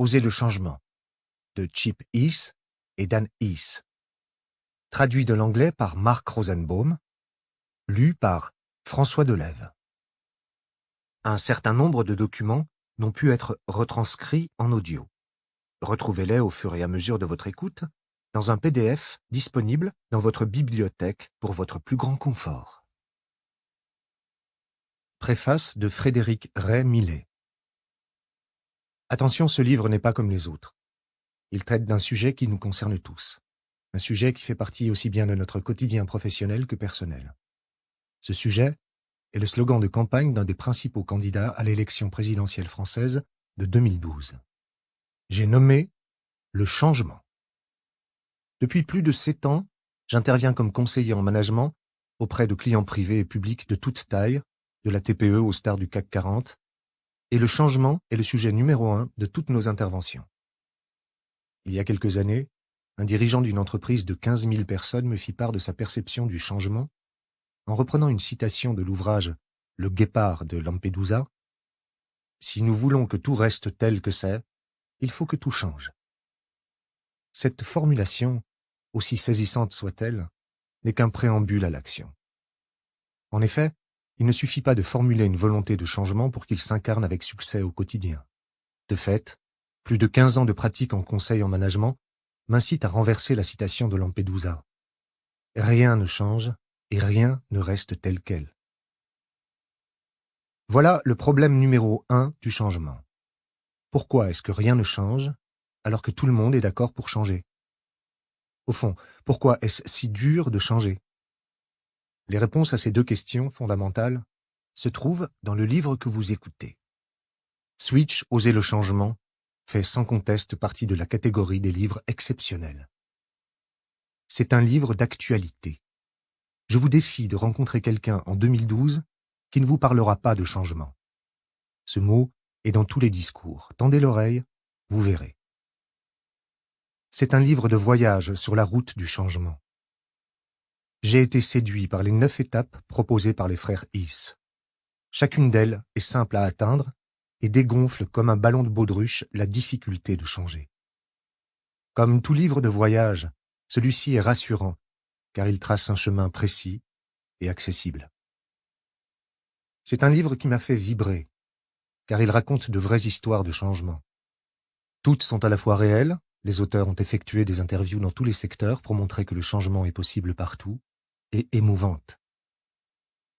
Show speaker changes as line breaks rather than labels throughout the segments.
Oser le changement, de Chip Heath et Dan Heath. Traduit de l'anglais par Mark Rosenbaum, lu par François Delève. Un certain nombre de documents n'ont pu être retranscrits en audio. Retrouvez-les au fur et à mesure de votre écoute dans un PDF disponible dans votre bibliothèque pour votre plus grand confort. Préface de Frédéric Ray Millet. Attention, ce livre n'est pas comme les autres. Il traite d'un sujet qui nous concerne tous. Un sujet qui fait partie aussi bien de notre quotidien professionnel que personnel. Ce sujet est le slogan de campagne d'un des principaux candidats à l'élection présidentielle française de 2012. J'ai nommé le changement. Depuis plus de 7 ans, j'interviens comme conseiller en management auprès de clients privés et publics de toute taille, de la TPE aux stars du CAC 40, et le changement est le sujet numéro 1 de toutes nos interventions. Il y a quelques années, un dirigeant d'une entreprise de 15 000 personnes me fit part de sa perception du changement en reprenant une citation de l'ouvrage « Le Guépard » de Lampedusa. « Si nous voulons que tout reste tel que c'est, il faut que tout change. » Cette formulation, aussi saisissante soit-elle, n'est qu'un préambule à l'action. En effet, il ne suffit pas de formuler une volonté de changement pour qu'il s'incarne avec succès au quotidien. De fait, plus de 15 ans de pratique en conseil en management m'incitent à renverser la citation de Lampedusa. Rien ne change et rien ne reste tel quel. Voilà le problème numéro 1 du changement. Pourquoi est-ce que rien ne change alors que tout le monde est d'accord pour changer? Au fond, pourquoi est-ce si dur de changer? Les réponses à ces 2 questions fondamentales se trouvent dans le livre que vous écoutez. Switch, Oser le changement fait sans conteste partie de la catégorie des livres exceptionnels. C'est un livre d'actualité. Je vous défie de rencontrer quelqu'un en 2012 qui ne vous parlera pas de changement. Ce mot est dans tous les discours. Tendez l'oreille, vous verrez. C'est un livre de voyage sur la route du changement. J'ai été séduit par les 9 étapes proposées par les frères Heath. Chacune d'elles est simple à atteindre et dégonfle comme un ballon de baudruche la difficulté de changer. Comme tout livre de voyage, celui-ci est rassurant, car il trace un chemin précis et accessible. C'est un livre qui m'a fait vibrer, car il raconte de vraies histoires de changement. Toutes sont à la fois réelles, les auteurs ont effectué des interviews dans tous les secteurs pour montrer que le changement est possible partout, et émouvantes.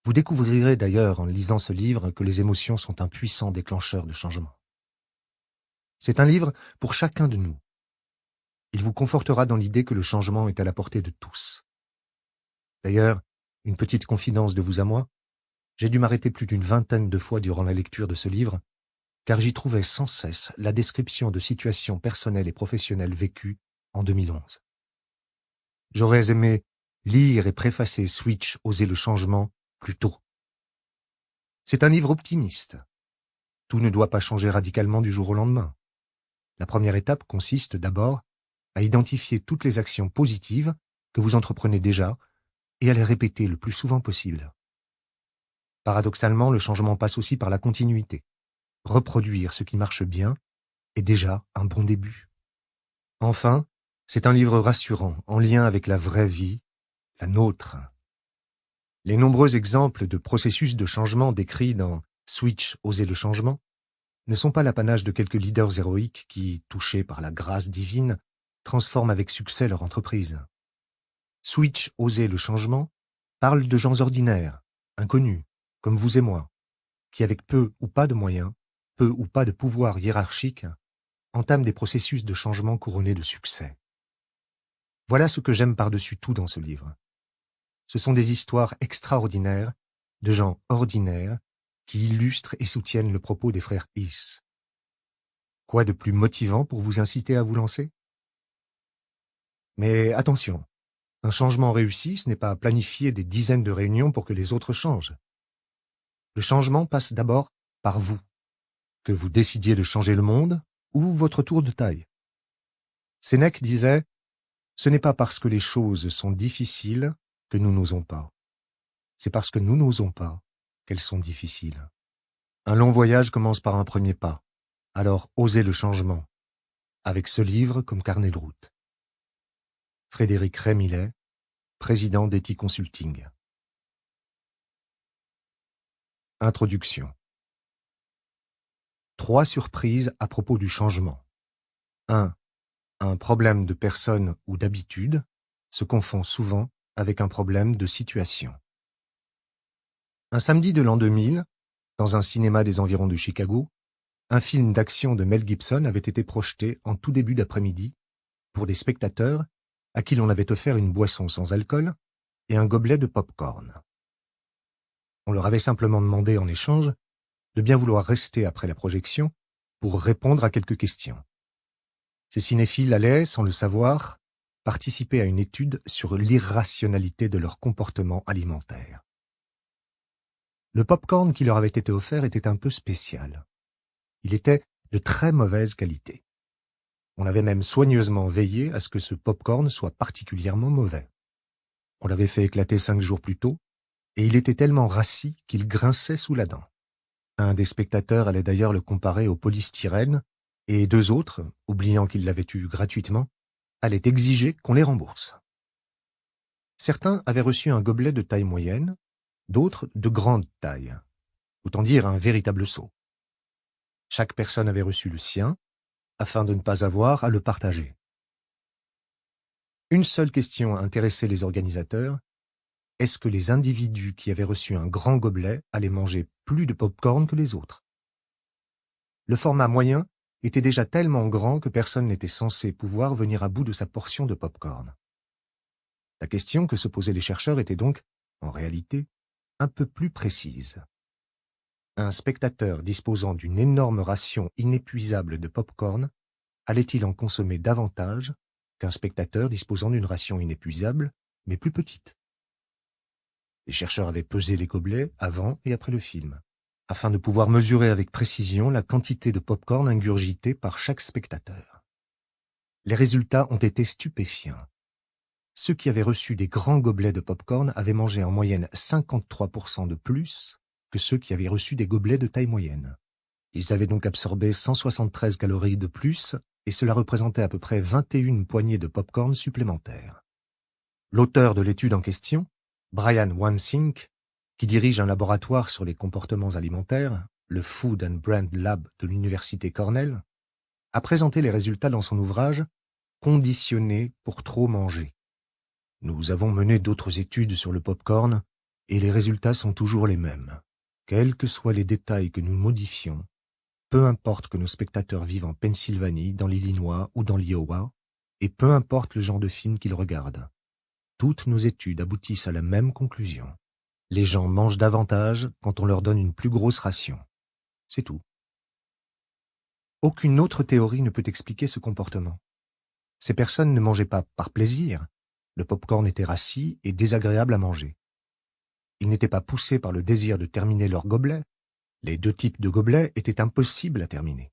Vous découvrirez d'ailleurs en lisant ce livre que les émotions sont un puissant déclencheur de changement. C'est un livre pour chacun de nous. Il vous confortera dans l'idée que le changement est à la portée de tous. D'ailleurs, une petite confidence de vous à moi, j'ai dû m'arrêter plus d'une vingtaine de fois durant la lecture de ce livre, car j'y trouvais sans cesse la description de situations personnelles et professionnelles vécues en 2011. J'aurais aimé lire et préfacer Switch, Oser le changement plus tôt. C'est un livre optimiste. Tout ne doit pas changer radicalement du jour au lendemain. La première étape consiste d'abord à identifier toutes les actions positives que vous entreprenez déjà et à les répéter le plus souvent possible. Paradoxalement, le changement passe aussi par la continuité. Reproduire ce qui marche bien est déjà un bon début. Enfin, c'est un livre rassurant, en lien avec la vraie vie, la nôtre. Les nombreux exemples de processus de changement décrits dans Switch, Oser le changement ne sont pas l'apanage de quelques leaders héroïques qui, touchés par la grâce divine, transforment avec succès leur entreprise. Switch, Oser le changement parle de gens ordinaires, inconnus, comme vous et moi, qui avec peu ou pas de moyens, peu ou pas de pouvoir hiérarchique, entament des processus de changement couronnés de succès. Voilà ce que j'aime par-dessus tout dans ce livre. Ce sont des histoires extraordinaires de gens ordinaires qui illustrent et soutiennent le propos des frères Heath. Quoi de plus motivant pour vous inciter à vous lancer? Mais attention, un changement réussi, ce n'est pas planifier des dizaines de réunions pour que les autres changent. Le changement passe d'abord par vous, que vous décidiez de changer le monde ou votre tour de taille. Sénèque disait « Ce n'est pas parce que les choses sont difficiles que nous n'osons pas. C'est parce que nous n'osons pas qu'elles sont difficiles. » Un long voyage commence par un premier pas. Alors osez le changement, avec ce livre comme carnet de route. Frédéric Rémillet, président d'Ethic Consulting. Introduction. 3 surprises à propos du changement. 1. Un problème de personne ou d'habitude se confond souvent avec un problème de situation. Un samedi de l'an 2000, dans un cinéma des environs de Chicago, un film d'action de Mel Gibson avait été projeté en tout début d'après-midi pour des spectateurs à qui l'on avait offert une boisson sans alcool et un gobelet de pop-corn. On leur avait simplement demandé en échange de bien vouloir rester après la projection pour répondre à quelques questions. Ces cinéphiles allaient, sans le savoir, participer à une étude sur l'irrationalité de leur comportement alimentaire. Le pop-corn qui leur avait été offert était un peu spécial. Il était de très mauvaise qualité. On avait même soigneusement veillé à ce que ce pop-corn soit particulièrement mauvais. On l'avait fait éclater 5 jours plus tôt, et il était tellement rassis qu'il grinçait sous la dent. Un des spectateurs allait d'ailleurs le comparer au polystyrène, et 2 autres, oubliant qu'ils l'avaient eu gratuitement, allaient exiger qu'on les rembourse. Certains avaient reçu un gobelet de taille moyenne, d'autres de grande taille, autant dire un véritable seau. Chaque personne avait reçu le sien, afin de ne pas avoir à le partager. Une seule question intéressait les organisateurs: est-ce que les individus qui avaient reçu un grand gobelet allaient manger plus de pop-corn que les autres? Le format moyen était déjà tellement grand que personne n'était censé pouvoir venir à bout de sa portion de pop-corn. La question que se posaient les chercheurs était donc, en réalité, un peu plus précise. Un spectateur disposant d'une énorme ration inépuisable de pop-corn allait-il en consommer davantage qu'un spectateur disposant d'une ration inépuisable, mais plus petite? Les chercheurs avaient pesé les gobelets avant et après le film, afin de pouvoir mesurer avec précision la quantité de pop-corn ingurgitée par chaque spectateur. Les résultats ont été stupéfiants. Ceux qui avaient reçu des grands gobelets de pop-corn avaient mangé en moyenne 53% de plus que ceux qui avaient reçu des gobelets de taille moyenne. Ils avaient donc absorbé 173 calories de plus, et cela représentait à peu près 21 poignées de pop-corn supplémentaires. L'auteur de l'étude en question, Brian Wansink, qui dirige un laboratoire sur les comportements alimentaires, le Food and Brand Lab de l'université Cornell, a présenté les résultats dans son ouvrage « Conditionné pour trop manger ». Nous avons mené d'autres études sur le pop-corn, et les résultats sont toujours les mêmes. Quels que soient les détails que nous modifions, peu importe que nos spectateurs vivent en Pennsylvanie, dans l'Illinois ou dans l'Iowa, et peu importe le genre de film qu'ils regardent. Toutes nos études aboutissent à la même conclusion. Les gens mangent davantage quand on leur donne une plus grosse ration. C'est tout. Aucune autre théorie ne peut expliquer ce comportement. Ces personnes ne mangeaient pas par plaisir. Le pop-corn était rassis et désagréable à manger. Ils n'étaient pas poussés par le désir de terminer leur gobelet. Les 2 types de gobelets étaient impossibles à terminer.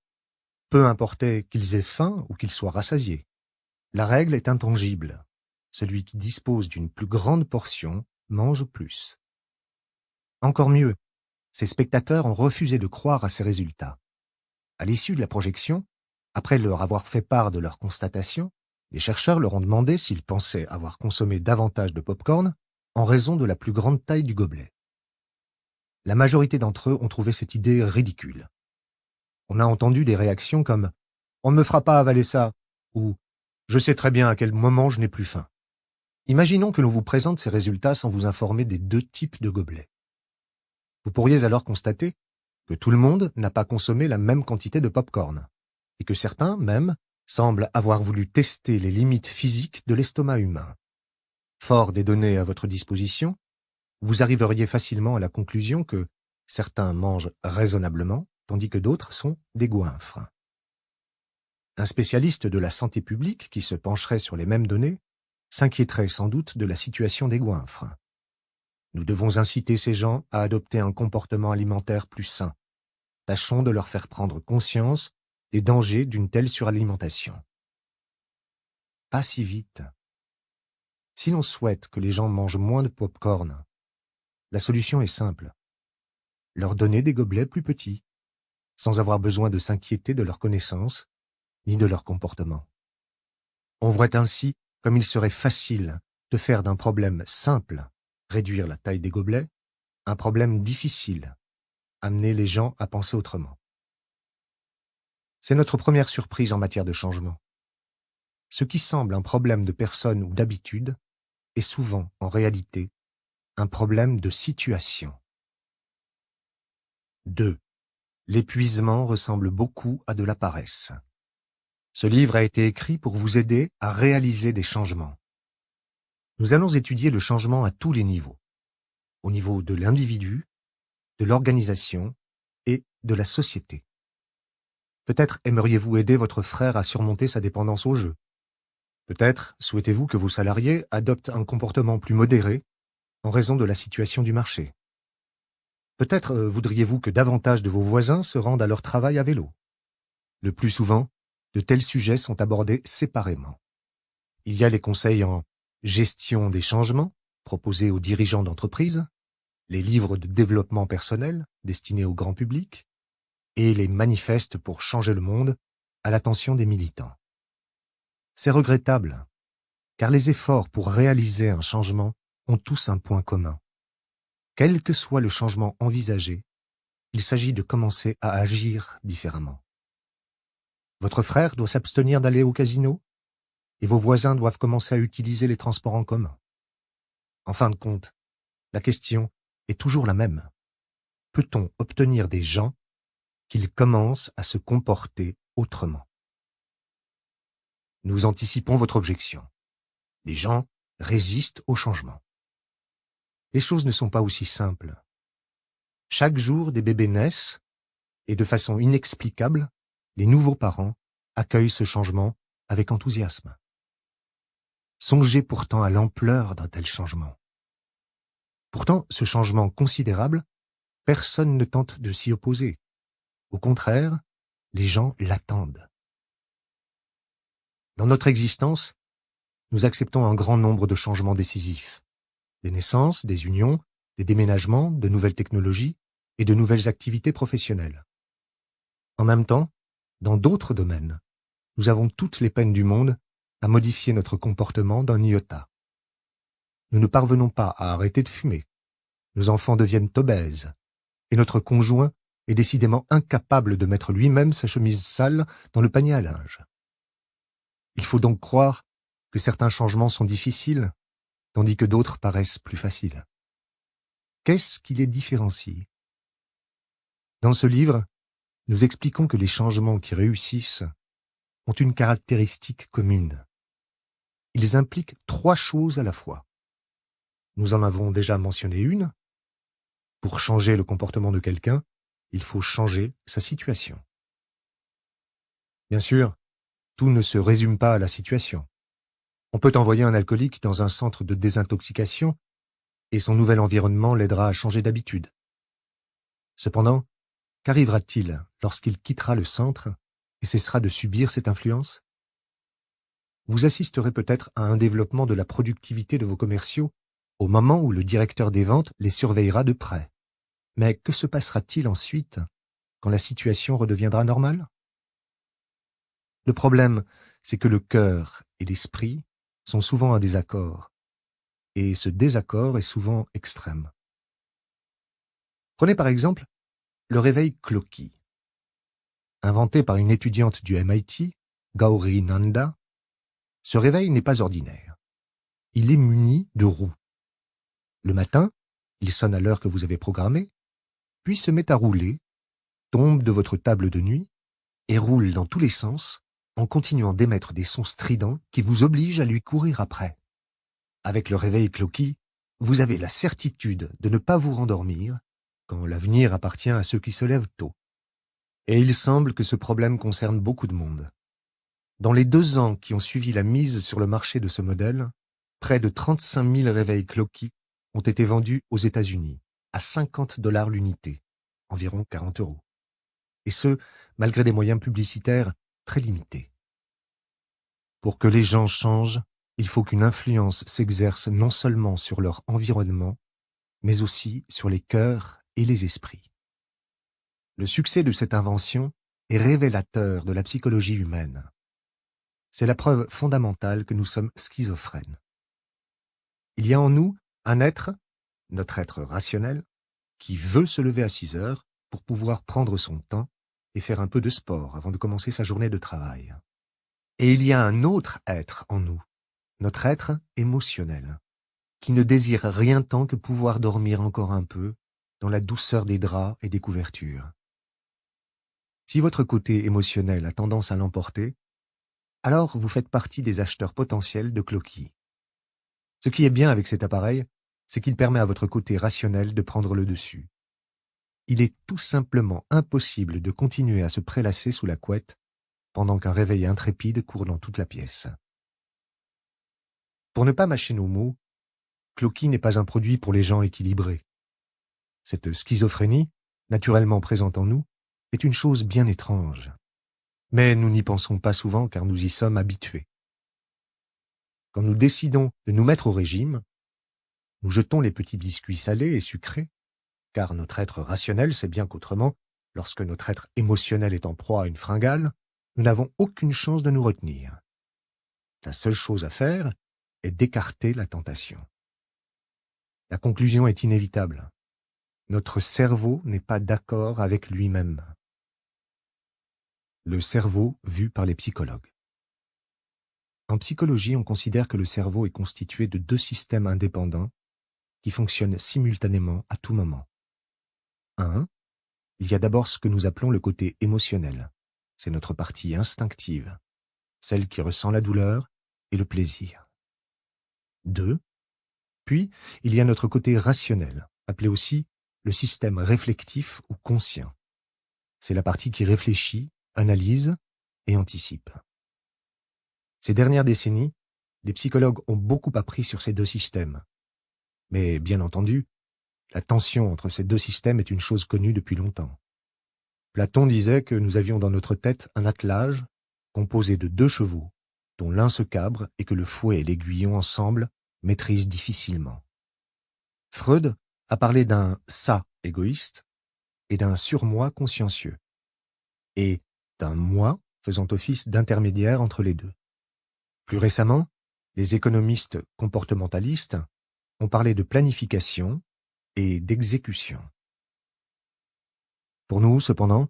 Peu importait qu'ils aient faim ou qu'ils soient rassasiés. La règle est intangible. Celui qui dispose d'une plus grande portion mange plus. Encore mieux, ces spectateurs ont refusé de croire à ces résultats. À l'issue de la projection, après leur avoir fait part de leur constatation, les chercheurs leur ont demandé s'ils pensaient avoir consommé davantage de pop-corn en raison de la plus grande taille du gobelet. La majorité d'entre eux ont trouvé cette idée ridicule. On a entendu des réactions comme « On ne me fera pas avaler ça » ou « Je sais très bien à quel moment je n'ai plus faim ». Imaginons que l'on vous présente ces résultats sans vous informer des 2 types de gobelets. Vous pourriez alors constater que tout le monde n'a pas consommé la même quantité de pop-corn, et que certains, même, semblent avoir voulu tester les limites physiques de l'estomac humain. Fort des données à votre disposition, vous arriveriez facilement à la conclusion que certains mangent raisonnablement, tandis que d'autres sont des goinfres. Un spécialiste de la santé publique qui se pencherait sur les mêmes données s'inquiéterait sans doute de la situation des goinfres. Nous devons inciter ces gens à adopter un comportement alimentaire plus sain. Tâchons de leur faire prendre conscience des dangers d'une telle suralimentation. Pas si vite. Si l'on souhaite que les gens mangent moins de pop-corn, la solution est simple. Leur donner des gobelets plus petits, sans avoir besoin de s'inquiéter de leur connaissance, ni de leur comportement. On voit ainsi comme il serait facile de faire d'un problème simple, réduire la taille des gobelets, un problème difficile, amener les gens à penser autrement. C'est notre première surprise en matière de changement. Ce qui semble un problème de personne ou d'habitude est souvent, en réalité, un problème de situation. 2. L'épuisement ressemble beaucoup à de la paresse. Ce livre a été écrit pour vous aider à réaliser des changements. Nous allons étudier le changement à tous les niveaux, au niveau de l'individu, de l'organisation et de la société. Peut-être aimeriez-vous aider votre frère à surmonter sa dépendance au jeu. Peut-être souhaitez-vous que vos salariés adoptent un comportement plus modéré en raison de la situation du marché. Peut-être voudriez-vous que davantage de vos voisins se rendent à leur travail à vélo. Le plus souvent, de tels sujets sont abordés séparément. Il y a les conseils en gestion des changements proposés aux dirigeants d'entreprise, les livres de développement personnel destinés au grand public et les manifestes pour changer le monde à l'attention des militants. C'est regrettable, car les efforts pour réaliser un changement ont tous un point commun. Quel que soit le changement envisagé, il s'agit de commencer à agir différemment. Votre frère doit s'abstenir d'aller au casino et vos voisins doivent commencer à utiliser les transports en commun. En fin de compte, la question est toujours la même. Peut-on obtenir des gens qu'ils commencent à se comporter autrement? Nous anticipons votre objection. Les gens résistent au changement. Les choses ne sont pas aussi simples. Chaque jour, des bébés naissent et de façon inexplicable, les nouveaux parents accueillent ce changement avec enthousiasme. Songez pourtant à l'ampleur d'un tel changement. Pourtant, ce changement considérable, personne ne tente de s'y opposer. Au contraire, les gens l'attendent. Dans notre existence, nous acceptons un grand nombre de changements décisifs. Des naissances, des unions, des déménagements, de nouvelles technologies et de nouvelles activités professionnelles. En même temps, dans d'autres domaines, nous avons toutes les peines du monde à modifier notre comportement d'un iota. Nous ne parvenons pas à arrêter de fumer. Nos enfants deviennent obèses. Et notre conjoint est décidément incapable de mettre lui-même sa chemise sale dans le panier à linge. Il faut donc croire que certains changements sont difficiles, tandis que d'autres paraissent plus faciles. Qu'est-ce qui les différencie? Dans ce livre, nous expliquons que les changements qui réussissent ont une caractéristique commune. Ils impliquent 3 choses à la fois. Nous en avons déjà mentionné une. Pour changer le comportement de quelqu'un, il faut changer sa situation. Bien sûr, tout ne se résume pas à la situation. On peut envoyer un alcoolique dans un centre de désintoxication et son nouvel environnement l'aidera à changer d'habitude. Cependant, qu'arrivera-t-il lorsqu'il quittera le centre et cessera de subir cette influence? Vous assisterez peut-être à un développement de la productivité de vos commerciaux au moment où le directeur des ventes les surveillera de près. Mais que se passera-t-il ensuite quand la situation redeviendra normale? Le problème, c'est que le cœur et l'esprit sont souvent en désaccord, et ce désaccord est souvent extrême. Prenez par exemple le réveil Clocky. Inventé par une étudiante du MIT, Gauri Nanda, ce réveil n'est pas ordinaire. Il est muni de roues. Le matin, il sonne à l'heure que vous avez programmée, puis se met à rouler, tombe de votre table de nuit et roule dans tous les sens en continuant d'émettre des sons stridents qui vous obligent à lui courir après. Avec le réveil Clocky, vous avez la certitude de ne pas vous rendormir quand l'avenir appartient à ceux qui se lèvent tôt. Et il semble que ce problème concerne beaucoup de monde. Dans les 2 ans qui ont suivi la mise sur le marché de ce modèle, près de 35 000 réveils Clocky ont été vendus aux États-Unis à $50 l'unité, environ 40 €. Et ce, malgré des moyens publicitaires très limités. Pour que les gens changent, il faut qu'une influence s'exerce non seulement sur leur environnement, mais aussi sur les cœurs et les esprits. Le succès de cette invention est révélateur de la psychologie humaine. C'est la preuve fondamentale que nous sommes schizophrènes. Il y a en nous un être, notre être rationnel, qui veut se lever à 6 heures pour pouvoir prendre son temps et faire un peu de sport avant de commencer sa journée de travail. Et il y a un autre être en nous, notre être émotionnel, qui ne désire rien tant que pouvoir dormir encore un peu dans la douceur des draps et des couvertures. Si votre côté émotionnel a tendance à l'emporter, alors vous faites partie des acheteurs potentiels de Cloky. Ce qui est bien avec cet appareil, c'est qu'il permet à votre côté rationnel de prendre le dessus. Il est tout simplement impossible de continuer à se prélasser sous la couette pendant qu'un réveil intrépide court dans toute la pièce. Pour ne pas mâcher nos mots, Cloky n'est pas un produit pour les gens équilibrés. Cette schizophrénie, naturellement présente en nous, est une chose bien étrange. Mais nous n'y pensons pas souvent car nous y sommes habitués. Quand nous décidons de nous mettre au régime, nous jetons les petits biscuits salés et sucrés, car notre être rationnel sait bien qu'autrement, lorsque notre être émotionnel est en proie à une fringale, nous n'avons aucune chance de nous retenir. La seule chose à faire est d'écarter la tentation. La conclusion est inévitable. Notre cerveau n'est pas d'accord avec lui-même. Le cerveau vu par les psychologues. En psychologie, on considère que le cerveau est constitué de 2 systèmes indépendants qui fonctionnent simultanément à tout moment. 1. Il y a d'abord ce que nous appelons le côté émotionnel. C'est notre partie instinctive, celle qui ressent la douleur et le plaisir. 2. Puis, il y a notre côté rationnel, appelé aussi le système réflectif ou conscient. C'est la partie qui réfléchit, analyse et anticipe. Ces dernières décennies, les psychologues ont beaucoup appris sur ces 2 systèmes. Mais bien entendu, la tension entre ces 2 systèmes est une chose connue depuis longtemps. Platon disait que nous avions dans notre tête un attelage composé de 2 chevaux, dont l'un se cabre et que le fouet et l'aiguillon ensemble maîtrisent difficilement. Freud a parlé d'un « ça » égoïste et d'un surmoi consciencieux, et d'un moi faisant office d'intermédiaire entre les deux. Plus récemment, les économistes comportementalistes ont parlé de planification et d'exécution. Pour nous, cependant,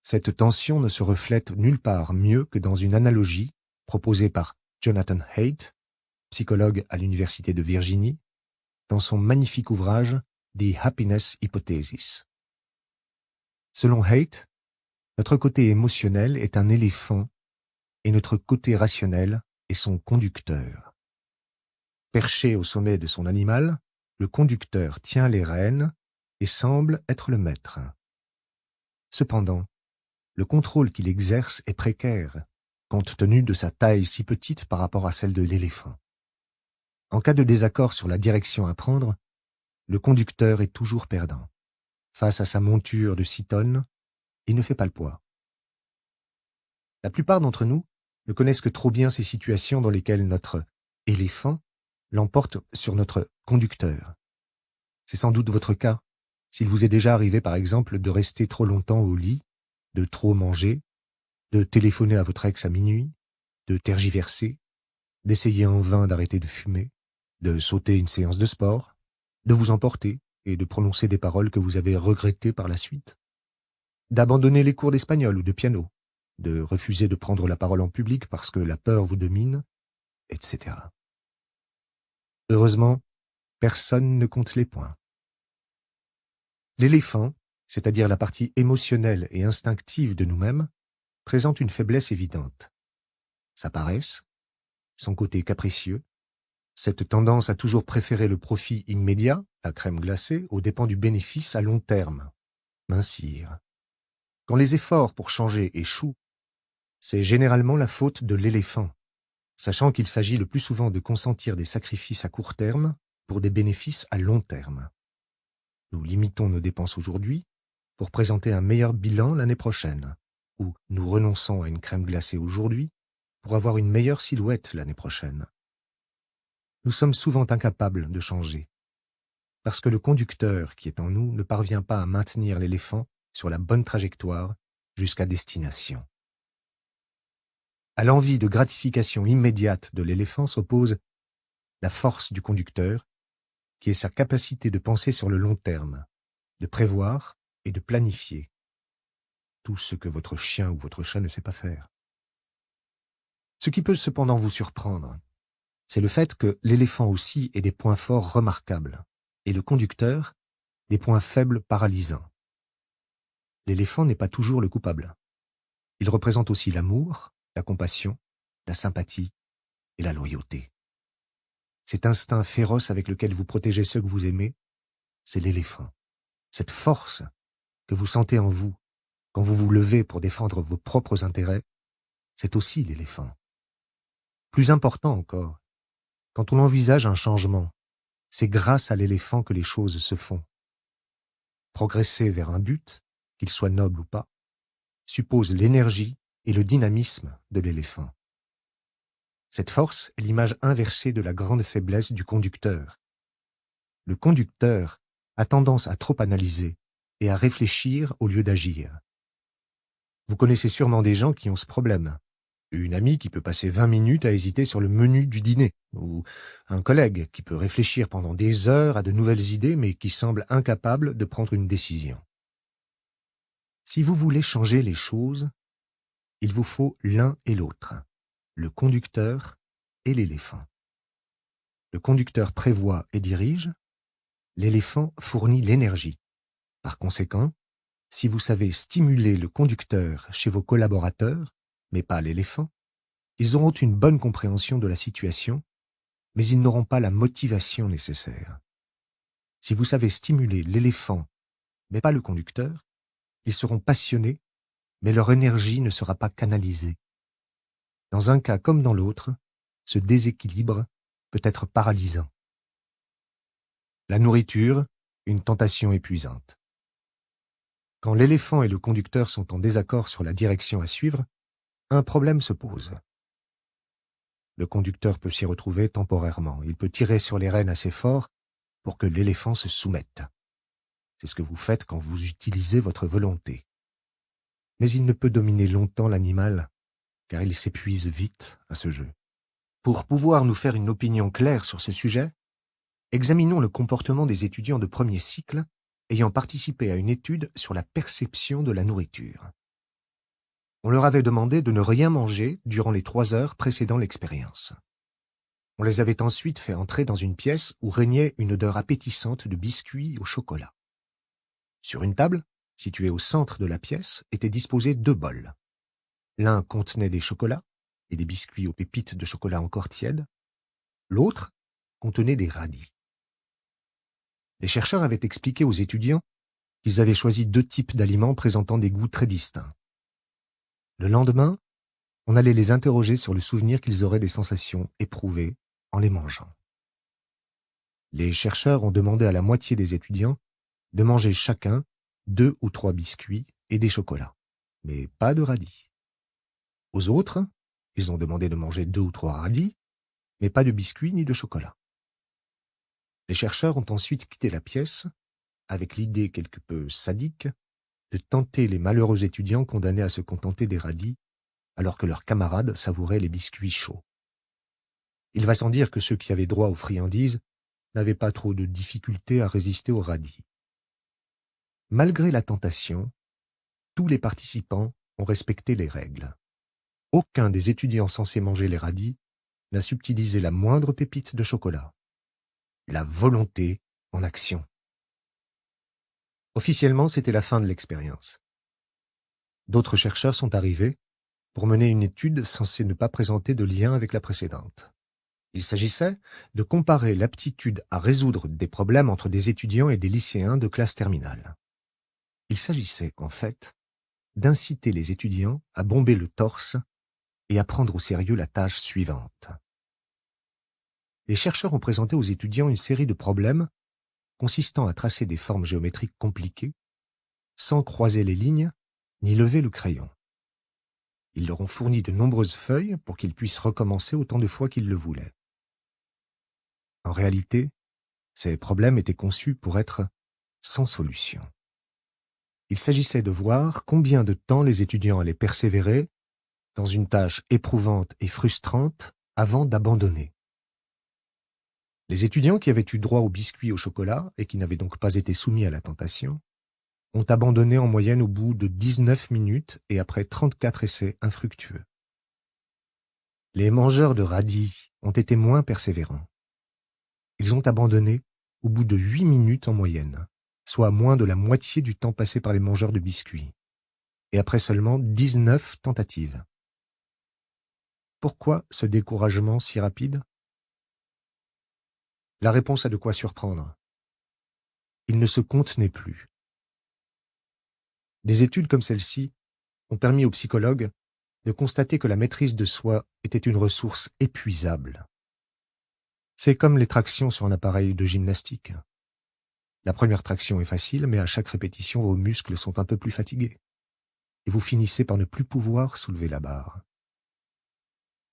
cette tension ne se reflète nulle part mieux que dans une analogie proposée par Jonathan Haidt, psychologue à l'Université de Virginie, dans son magnifique ouvrage « The Happiness Hypothesis ». Selon Haidt, notre côté émotionnel est un éléphant et notre côté rationnel est son conducteur. Perché au sommet de son animal, le conducteur tient les rênes et semble être le maître. Cependant, le contrôle qu'il exerce est précaire, compte tenu de sa taille si petite par rapport à celle de l'éléphant. En cas de désaccord sur la direction à prendre, le conducteur est toujours perdant. Face à sa monture de 6 tonnes, il ne fait pas le poids. La plupart d'entre nous ne connaissent que trop bien ces situations dans lesquelles notre éléphant l'emporte sur notre conducteur. C'est sans doute votre cas, s'il vous est déjà arrivé par exemple de rester trop longtemps au lit, de trop manger, de téléphoner à votre ex à minuit, de tergiverser, d'essayer en vain d'arrêter de fumer, de sauter une séance de sport, de vous emporter et de prononcer des paroles que vous avez regrettées par la suite, d'abandonner les cours d'espagnol ou de piano, de refuser de prendre la parole en public parce que la peur vous domine, etc. Heureusement, personne ne compte les points. L'éléphant, c'est-à-dire la partie émotionnelle et instinctive de nous-mêmes, présente une faiblesse évidente. Sa paresse, son côté capricieux, cette tendance à toujours préférer le profit immédiat, la crème glacée, aux dépens du bénéfice à long terme, mincir. Quand les efforts pour changer échouent, c'est généralement la faute de l'éléphant, sachant qu'il s'agit le plus souvent de consentir des sacrifices à court terme pour des bénéfices à long terme. Nous limitons nos dépenses aujourd'hui pour présenter un meilleur bilan l'année prochaine, ou nous renonçons à une crème glacée aujourd'hui pour avoir une meilleure silhouette l'année prochaine. Nous sommes souvent incapables de changer, parce que le conducteur qui est en nous ne parvient pas à maintenir l'éléphant sur la bonne trajectoire jusqu'à destination. À l'envie de gratification immédiate de l'éléphant s'oppose la force du conducteur, qui est sa capacité de penser sur le long terme, de prévoir et de planifier. Tout ce que votre chien ou votre chat ne sait pas faire. Ce qui peut cependant vous surprendre, c'est le fait que l'éléphant aussi ait des points forts remarquables, et le conducteur des points faibles paralysants. L'éléphant n'est pas toujours le coupable. Il représente aussi l'amour, la compassion, la sympathie et la loyauté. Cet instinct féroce avec lequel vous protégez ceux que vous aimez, c'est l'éléphant. Cette force que vous sentez en vous quand vous vous levez pour défendre vos propres intérêts, c'est aussi l'éléphant. Plus important encore, quand on envisage un changement, c'est grâce à l'éléphant que les choses se font. Progresser vers un but, qu'il soit noble ou pas, suppose l'énergie et le dynamisme de l'éléphant. Cette force est l'image inversée de la grande faiblesse du conducteur. Le conducteur a tendance à trop analyser et à réfléchir au lieu d'agir. Vous connaissez sûrement des gens qui ont ce problème. Une amie qui peut passer 20 minutes à hésiter sur le menu du dîner, ou un collègue qui peut réfléchir pendant des heures à de nouvelles idées mais qui semble incapable de prendre une décision. Si vous voulez changer les choses, il vous faut l'un et l'autre, le conducteur et l'éléphant. Le conducteur prévoit et dirige, l'éléphant fournit l'énergie. Par conséquent, si vous savez stimuler le conducteur chez vos collaborateurs, mais pas l'éléphant, ils auront une bonne compréhension de la situation, mais ils n'auront pas la motivation nécessaire. Si vous savez stimuler l'éléphant, mais pas le conducteur, ils seront passionnés, mais leur énergie ne sera pas canalisée. Dans un cas comme dans l'autre, ce déséquilibre peut être paralysant. La nourriture, une tentation épuisante. Quand l'éléphant et le conducteur sont en désaccord sur la direction à suivre, un problème se pose. Le conducteur peut s'y retrouver temporairement. Il peut tirer sur les rênes assez fort pour que l'éléphant se soumette. C'est ce que vous faites quand vous utilisez votre volonté. Mais il ne peut dominer longtemps l'animal, car il s'épuise vite à ce jeu. Pour pouvoir nous faire une opinion claire sur ce sujet, examinons le comportement des étudiants de premier cycle ayant participé à une étude sur la perception de la nourriture. On leur avait demandé de ne rien manger durant les 3 heures précédant l'expérience. On les avait ensuite fait entrer dans une pièce où régnait une odeur appétissante de biscuits au chocolat. Sur une table, située au centre de la pièce, étaient disposés 2 bols. L'un contenait des chocolats et des biscuits aux pépites de chocolat encore tièdes. L'autre contenait des radis. Les chercheurs avaient expliqué aux étudiants qu'ils avaient choisi 2 types d'aliments présentant des goûts très distincts. Le lendemain, on allait les interroger sur le souvenir qu'ils auraient des sensations éprouvées en les mangeant. Les chercheurs ont demandé à la moitié des étudiants de manger chacun 2 ou 3 biscuits et des chocolats, mais pas de radis. Aux autres, ils ont demandé de manger 2 ou 3 radis, mais pas de biscuits ni de chocolat. Les chercheurs ont ensuite quitté la pièce avec l'idée quelque peu sadique de tenter les malheureux étudiants condamnés à se contenter des radis alors que leurs camarades savouraient les biscuits chauds. Il va sans dire que ceux qui avaient droit aux friandises n'avaient pas trop de difficulté à résister aux radis. Malgré la tentation, tous les participants ont respecté les règles. Aucun des étudiants censés manger les radis n'a subtilisé la moindre pépite de chocolat. La volonté en action. Officiellement, c'était la fin de l'expérience. D'autres chercheurs sont arrivés pour mener une étude censée ne pas présenter de lien avec la précédente. Il s'agissait de comparer l'aptitude à résoudre des problèmes entre des étudiants et des lycéens de classe terminale. Il s'agissait, en fait, d'inciter les étudiants à bomber le torse et à prendre au sérieux la tâche suivante. Les chercheurs ont présenté aux étudiants une série de problèmes consistant à tracer des formes géométriques compliquées, sans croiser les lignes ni lever le crayon. Ils leur ont fourni de nombreuses feuilles pour qu'ils puissent recommencer autant de fois qu'ils le voulaient. En réalité, ces problèmes étaient conçus pour être sans solution. Il s'agissait de voir combien de temps les étudiants allaient persévérer dans une tâche éprouvante et frustrante avant d'abandonner. Les étudiants qui avaient eu droit aux biscuits au chocolat et qui n'avaient donc pas été soumis à la tentation ont abandonné en moyenne au bout de 19 minutes et après 34 essais infructueux. Les mangeurs de radis ont été moins persévérants. Ils ont abandonné au bout de 8 minutes en moyenne, soit moins de la moitié du temps passé par les mangeurs de biscuits, et après seulement 19 tentatives. Pourquoi ce découragement si rapide? La réponse a de quoi surprendre. Ils ne se contenaient plus. Des études comme celle-ci ont permis aux psychologues de constater que la maîtrise de soi était une ressource épuisable. C'est comme les tractions sur un appareil de gymnastique. La première traction est facile, mais à chaque répétition, vos muscles sont un peu plus fatigués. Et vous finissez par ne plus pouvoir soulever la barre.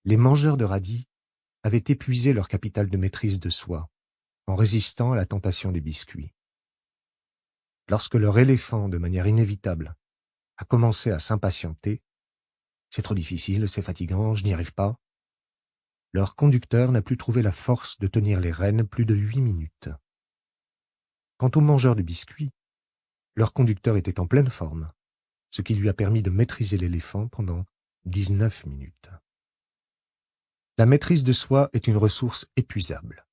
Les mangeurs de radis avaient épuisé leur capital de maîtrise de soi en résistant à la tentation des biscuits. Lorsque leur éléphant, de manière inévitable, a commencé à s'impatienter, « C'est trop difficile, c'est fatigant, je n'y arrive pas », leur conducteur n'a plus trouvé la force de tenir les rênes plus de 8 minutes. Quant aux mangeurs de biscuits, leur conducteur était en pleine forme, ce qui lui a permis de maîtriser l'éléphant pendant 19 minutes. La maîtrise de soi est une ressource épuisable.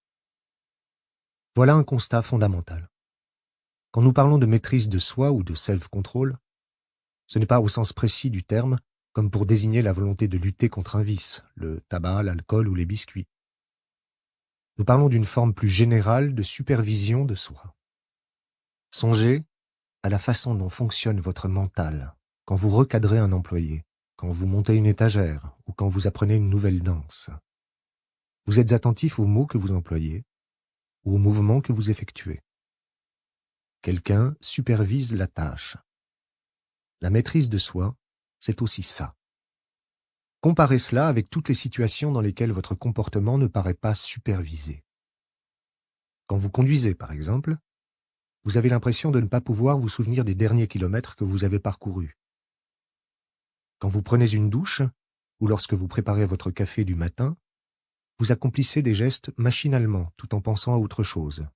Voilà un constat fondamental. Quand nous parlons de maîtrise de soi ou de self-control, ce n'est pas au sens précis du terme, comme pour désigner la volonté de lutter contre un vice, le tabac, l'alcool ou les biscuits. Nous parlons d'une forme plus générale de supervision de soi. Songez à la façon dont fonctionne votre mental quand vous recadrez un employé, quand vous montez une étagère ou quand vous apprenez une nouvelle danse. Vous êtes attentif aux mots que vous employez ou aux mouvements que vous effectuez. Quelqu'un supervise la tâche. La maîtrise de soi, c'est aussi ça. Comparez cela avec toutes les situations dans lesquelles votre comportement ne paraît pas supervisé. Quand vous conduisez, par exemple, vous avez l'impression de ne pas pouvoir vous souvenir des derniers kilomètres que vous avez parcourus. Quand vous prenez une douche, ou lorsque vous préparez votre café du matin, vous accomplissez des gestes machinalement, tout en pensant à autre chose.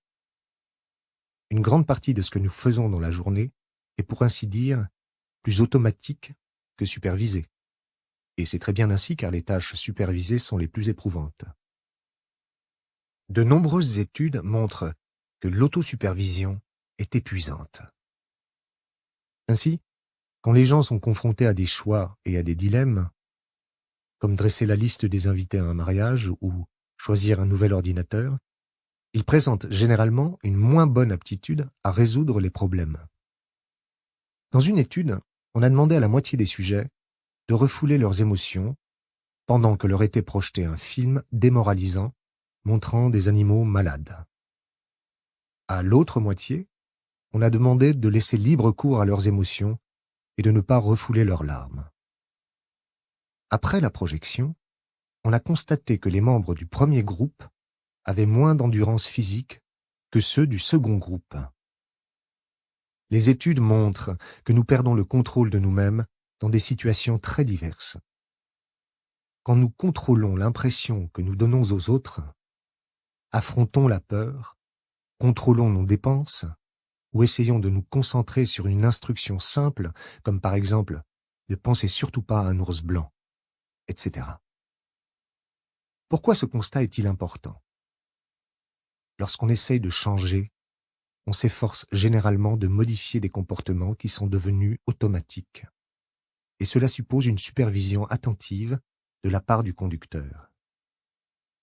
Une grande partie de ce que nous faisons dans la journée est, pour ainsi dire, plus automatique que supervisée. Et c'est très bien ainsi car les tâches supervisées sont les plus éprouvantes. De nombreuses études montrent que l'autosupervision est épuisante. Ainsi, quand les gens sont confrontés à des choix et à des dilemmes, comme dresser la liste des invités à un mariage ou choisir un nouvel ordinateur, ils présentent généralement une moins bonne aptitude à résoudre les problèmes. Dans une étude, on a demandé à la moitié des sujets de refouler leurs émotions pendant que leur était projeté un film démoralisant montrant des animaux malades. À l'autre moitié, on a demandé de laisser libre cours à leurs émotions et de ne pas refouler leurs larmes. Après la projection, on a constaté que les membres du premier groupe avaient moins d'endurance physique que ceux du second groupe. Les études montrent que nous perdons le contrôle de nous-mêmes dans des situations très diverses. Quand nous contrôlons l'impression que nous donnons aux autres, affrontons la peur, contrôlons nos dépenses, ou essayons de nous concentrer sur une instruction simple, comme par exemple « ne pensez surtout pas à un ours blanc », etc. Pourquoi ce constat est-il important? Lorsqu'on essaye de changer, on s'efforce généralement de modifier des comportements qui sont devenus automatiques. Et cela suppose une supervision attentive de la part du conducteur.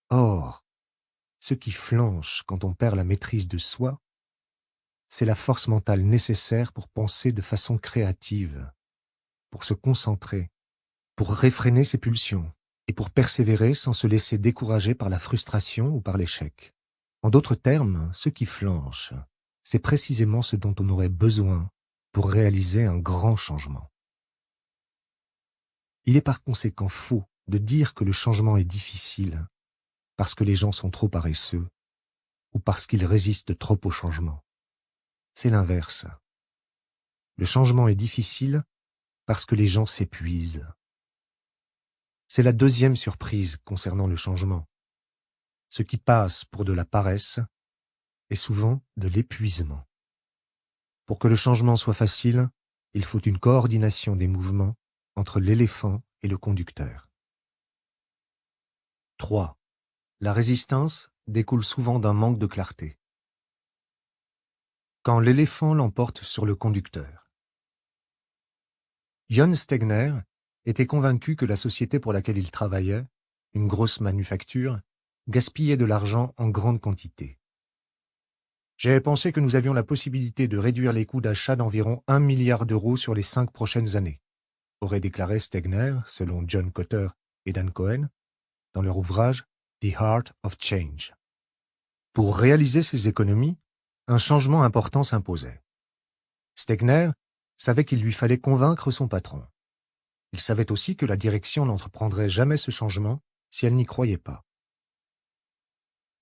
Or, ce qui flanche quand on perd la maîtrise de soi, c'est la force mentale nécessaire pour penser de façon créative, pour se concentrer, pour réfréner ses pulsions et pour persévérer sans se laisser décourager par la frustration ou par l'échec. En d'autres termes, ce qui flanche, c'est précisément ce dont on aurait besoin pour réaliser un grand changement. Il est par conséquent faux de dire que le changement est difficile parce que les gens sont trop paresseux ou parce qu'ils résistent trop au changement. C'est l'inverse. Le changement est difficile parce que les gens s'épuisent. C'est la deuxième surprise concernant le changement. Ce qui passe pour de la paresse est souvent de l'épuisement. Pour que le changement soit facile, il faut une coordination des mouvements entre l'éléphant et le conducteur. 3. La résistance découle souvent d'un manque de clarté. Quand l'éléphant l'emporte sur le conducteur. Jon Stegner était convaincu que la société pour laquelle il travaillait, une grosse manufacture, gaspillait de l'argent en grande quantité. J'ai pensé que nous avions la possibilité de réduire les coûts d'achat d'environ 1 milliard d'euros sur les 5 prochaines années, aurait déclaré Stegner, selon John Kotter et Dan Cohen, dans leur ouvrage The Art of Change. Pour réaliser ces économies, un changement important s'imposait. Stegner savait qu'il lui fallait convaincre son patron. Il savait aussi que la direction n'entreprendrait jamais ce changement si elle n'y croyait pas.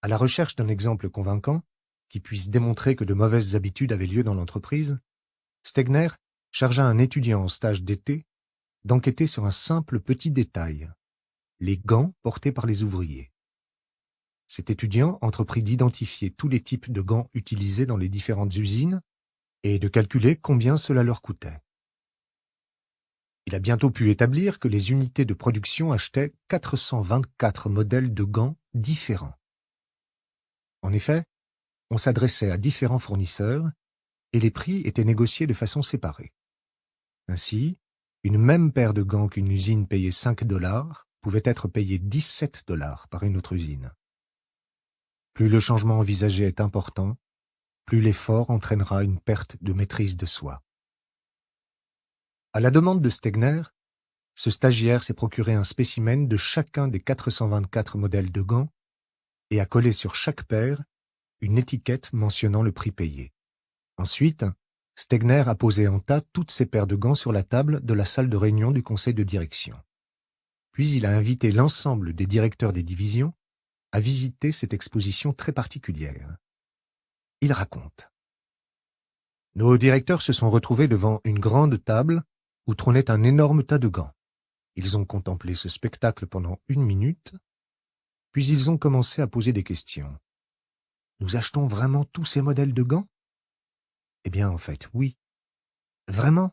À la recherche d'un exemple convaincant, qui puisse démontrer que de mauvaises habitudes avaient lieu dans l'entreprise, Stegner chargea un étudiant en stage d'été d'enquêter sur un simple petit détail, les gants portés par les ouvriers. Cet étudiant entreprit d'identifier tous les types de gants utilisés dans les différentes usines et de calculer combien cela leur coûtait. Il a bientôt pu établir que les unités de production achetaient 424 modèles de gants différents. En effet, on s'adressait à différents fournisseurs et les prix étaient négociés de façon séparée. Ainsi, une même paire de gants qu'une usine payait 5 $ pouvait être payée 17 $ par une autre usine. Plus le changement envisagé est important, plus l'effort entraînera une perte de maîtrise de soi. À la demande de Stegner, ce stagiaire s'est procuré un spécimen de chacun des 424 modèles de gants et a collé sur chaque paire une étiquette mentionnant le prix payé. Ensuite, Stegner a posé en tas toutes ces paires de gants sur la table de la salle de réunion du conseil de direction. Puis il a invité l'ensemble des directeurs des divisions à visiter cette exposition très particulière. Il raconte. Nos directeurs se sont retrouvés devant une grande table où trônait un énorme tas de gants. Ils ont contemplé ce spectacle pendant 1 minute, puis ils ont commencé à poser des questions. Nous achetons vraiment tous ces modèles de gants? Eh bien, en fait, oui. Vraiment?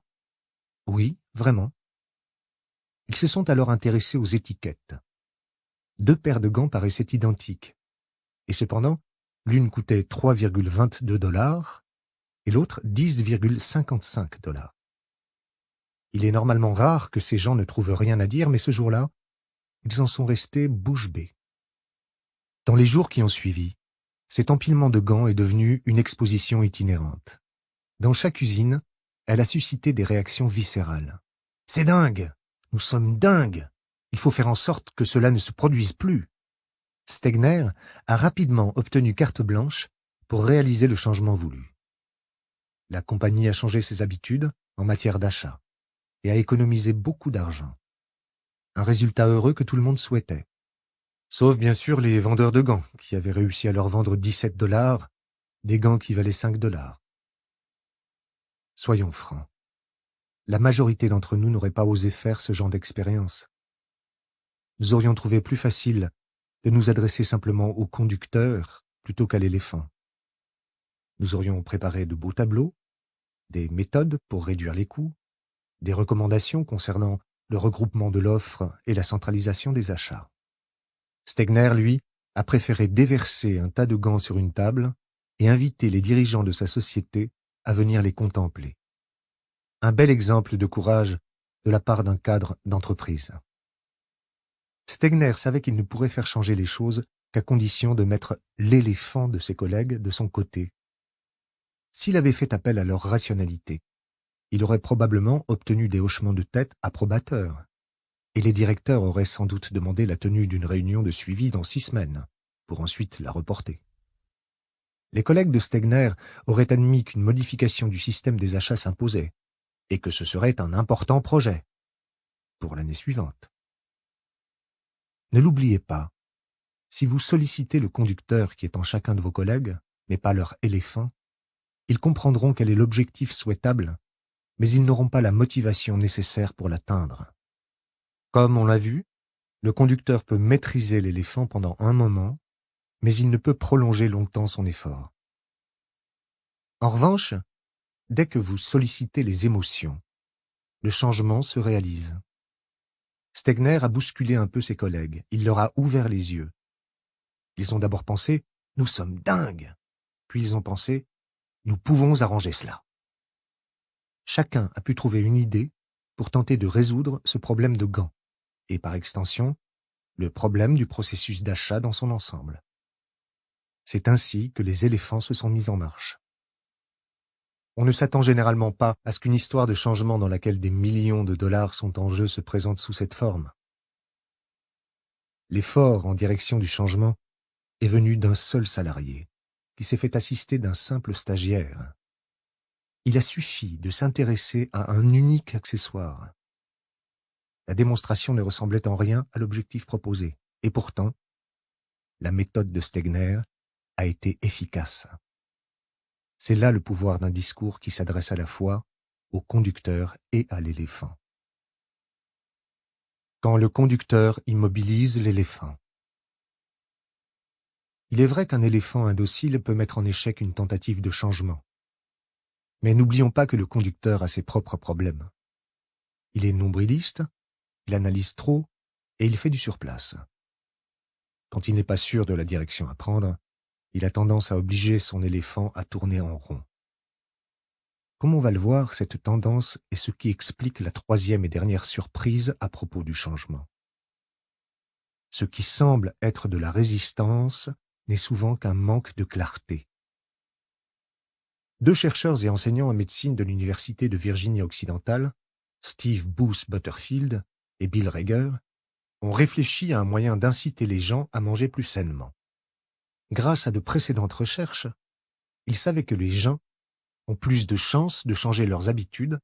Oui, vraiment. Ils se sont alors intéressés aux étiquettes. 2 paires de gants paraissaient identiques. Et cependant, l'une coûtait 3,22 $ et l'autre 10,55 $. Il est normalement rare que ces gens ne trouvent rien à dire, mais ce jour-là, ils en sont restés bouche bée. Dans les jours qui ont suivi, cet empilement de gants est devenu une exposition itinérante. Dans chaque usine, elle a suscité des réactions viscérales. « C'est dingue! Nous sommes dingues! Il faut faire en sorte que cela ne se produise plus !» Stegner a rapidement obtenu carte blanche pour réaliser le changement voulu. La compagnie a changé ses habitudes en matière d'achat et a économisé beaucoup d'argent. Un résultat heureux que tout le monde souhaitait. Sauf bien sûr les vendeurs de gants qui avaient réussi à leur vendre 17 $, des gants qui valaient 5 $. Soyons francs. La majorité d'entre nous n'aurait pas osé faire ce genre d'expérience. Nous aurions trouvé plus facile de nous adresser simplement au conducteur plutôt qu'à l'éléphant. Nous aurions préparé de beaux tableaux, des méthodes pour réduire les coûts, des recommandations concernant le regroupement de l'offre et la centralisation des achats. Stegner, lui, a préféré déverser un tas de gants sur une table et inviter les dirigeants de sa société à venir les contempler. Un bel exemple de courage de la part d'un cadre d'entreprise. Stegner savait qu'il ne pourrait faire changer les choses qu'à condition de mettre l'éléphant de ses collègues de son côté. S'il avait fait appel à leur rationalité, il aurait probablement obtenu des hochements de tête approbateurs, et les directeurs auraient sans doute demandé la tenue d'une réunion de suivi dans 6 semaines, pour ensuite la reporter. Les collègues de Stegner auraient admis qu'une modification du système des achats s'imposait, et que ce serait un important projet pour l'année suivante. Ne l'oubliez pas, si vous sollicitez le conducteur qui est en chacun de vos collègues, mais pas leur éléphant, ils comprendront quel est l'objectif souhaitable, mais ils n'auront pas la motivation nécessaire pour l'atteindre. Comme on l'a vu, Le conducteur peut maîtriser l'éléphant pendant un moment, mais il ne peut prolonger longtemps son effort. En revanche, dès que vous sollicitez les émotions, le changement se réalise. Stegner a bousculé un peu ses collègues, il leur a ouvert les yeux. Ils ont d'abord pensé « nous sommes dingues », puis ils ont pensé « nous pouvons arranger cela ». Chacun a pu trouver une idée pour tenter de résoudre ce problème de gants, et par extension, le problème du processus d'achat dans son ensemble. C'est ainsi que les éléphants se sont mis en marche. On ne s'attend généralement pas à ce qu'une histoire de changement dans laquelle des millions de dollars sont en jeu se présente sous cette forme. L'effort en direction du changement est venu d'un seul salarié, qui s'est fait assister d'un simple stagiaire. Il a suffi de s'intéresser à un unique accessoire. La démonstration ne ressemblait en rien à l'objectif proposé, et pourtant, la méthode de Stegner a été efficace. C'est là le pouvoir d'un discours qui s'adresse à la fois au conducteur et à l'éléphant. Quand le conducteur immobilise l'éléphant. Il est vrai qu'un éléphant indocile peut mettre en échec une tentative de changement. Mais n'oublions pas que le conducteur a ses propres problèmes. Il est nombriliste, il analyse trop et il fait du surplace. Quand il n'est pas sûr de la direction à prendre, il a tendance à obliger son éléphant à tourner en rond. Comme on va le voir, cette tendance est ce qui explique la troisième et dernière surprise à propos du changement. Ce qui semble être de la résistance n'est souvent qu'un manque de clarté. Deux chercheurs et enseignants en médecine de l'Université de Virginie-Occidentale, Steve Boose Butterfield et Bill Reger, ont réfléchi à un moyen d'inciter les gens à manger plus sainement. Grâce à de précédentes recherches, ils savaient que les gens ont plus de chances de changer leurs habitudes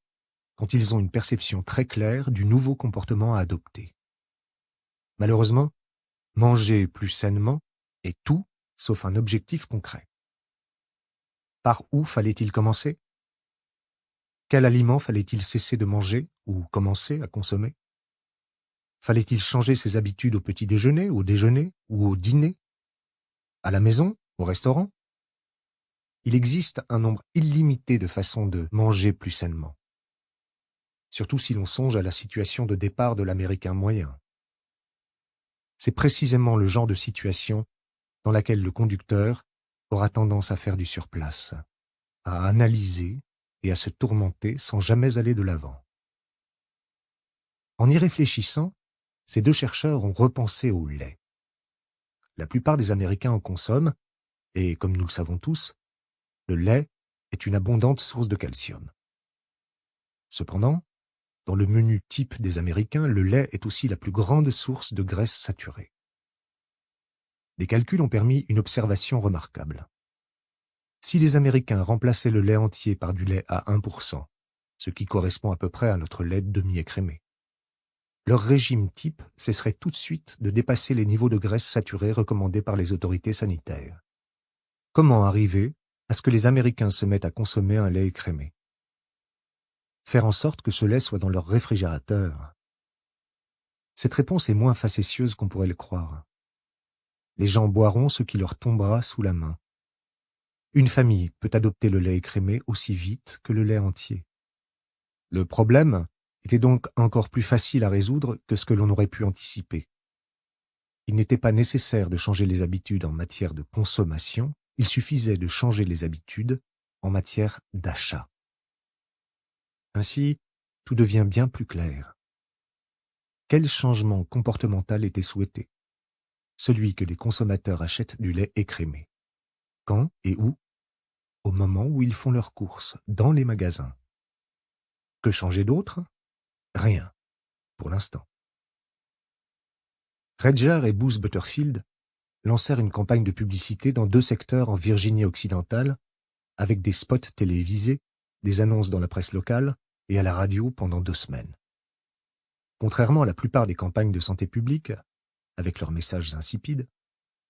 quand ils ont une perception très claire du nouveau comportement à adopter. Malheureusement, manger plus sainement est tout sauf un objectif concret. Par où fallait-il commencer? Quel aliment fallait-il cesser de manger ou commencer à consommer? Fallait-il changer ses habitudes au petit déjeuner, au déjeuner ou au dîner? À la maison? Au restaurant? Il existe un nombre illimité de façons de manger plus sainement. Surtout si l'on songe à la situation de départ de l'Américain moyen. C'est précisément le genre de situation dans laquelle le conducteur aura tendance à faire du surplace, à analyser et à se tourmenter sans jamais aller de l'avant. En y réfléchissant, ces deux chercheurs ont repensé au lait. La plupart des Américains en consomment, et comme nous le savons tous, le lait est une abondante source de calcium. Cependant, dans le menu type des Américains, le lait est aussi la plus grande source de graisse saturée. Des calculs ont permis une observation remarquable. Si les Américains remplaçaient le lait entier par du lait à 1%, ce qui correspond à peu près à notre lait demi-écrémé, leur régime type cesserait tout de suite de dépasser les niveaux de graisse saturée recommandés par les autorités sanitaires. Comment arriver à ce que les Américains se mettent à consommer un lait écrémé? Faire en sorte que ce lait soit dans leur réfrigérateur. Cette réponse est moins facétieuse qu'on pourrait le croire. Les gens boiront ce qui leur tombera sous la main. Une famille peut adopter le lait écrémé aussi vite que le lait entier. Le problème était donc encore plus facile à résoudre que ce que l'on aurait pu anticiper. Il n'était pas nécessaire de changer les habitudes en matière de consommation, il suffisait de changer les habitudes en matière d'achat. Ainsi, tout devient bien plus clair. Quel changement comportemental était souhaité? Celui que les consommateurs achètent du lait écrémé. Quand et où? Au moment où ils font leurs courses, dans les magasins. Que changer d'autre? Rien, pour l'instant. Reger et Boose Butterfield lancèrent une campagne de publicité dans deux secteurs en Virginie-Occidentale, avec des spots télévisés, des annonces dans la presse locale et à la radio pendant 2 semaines. Contrairement à la plupart des campagnes de santé publique, avec leurs messages insipides,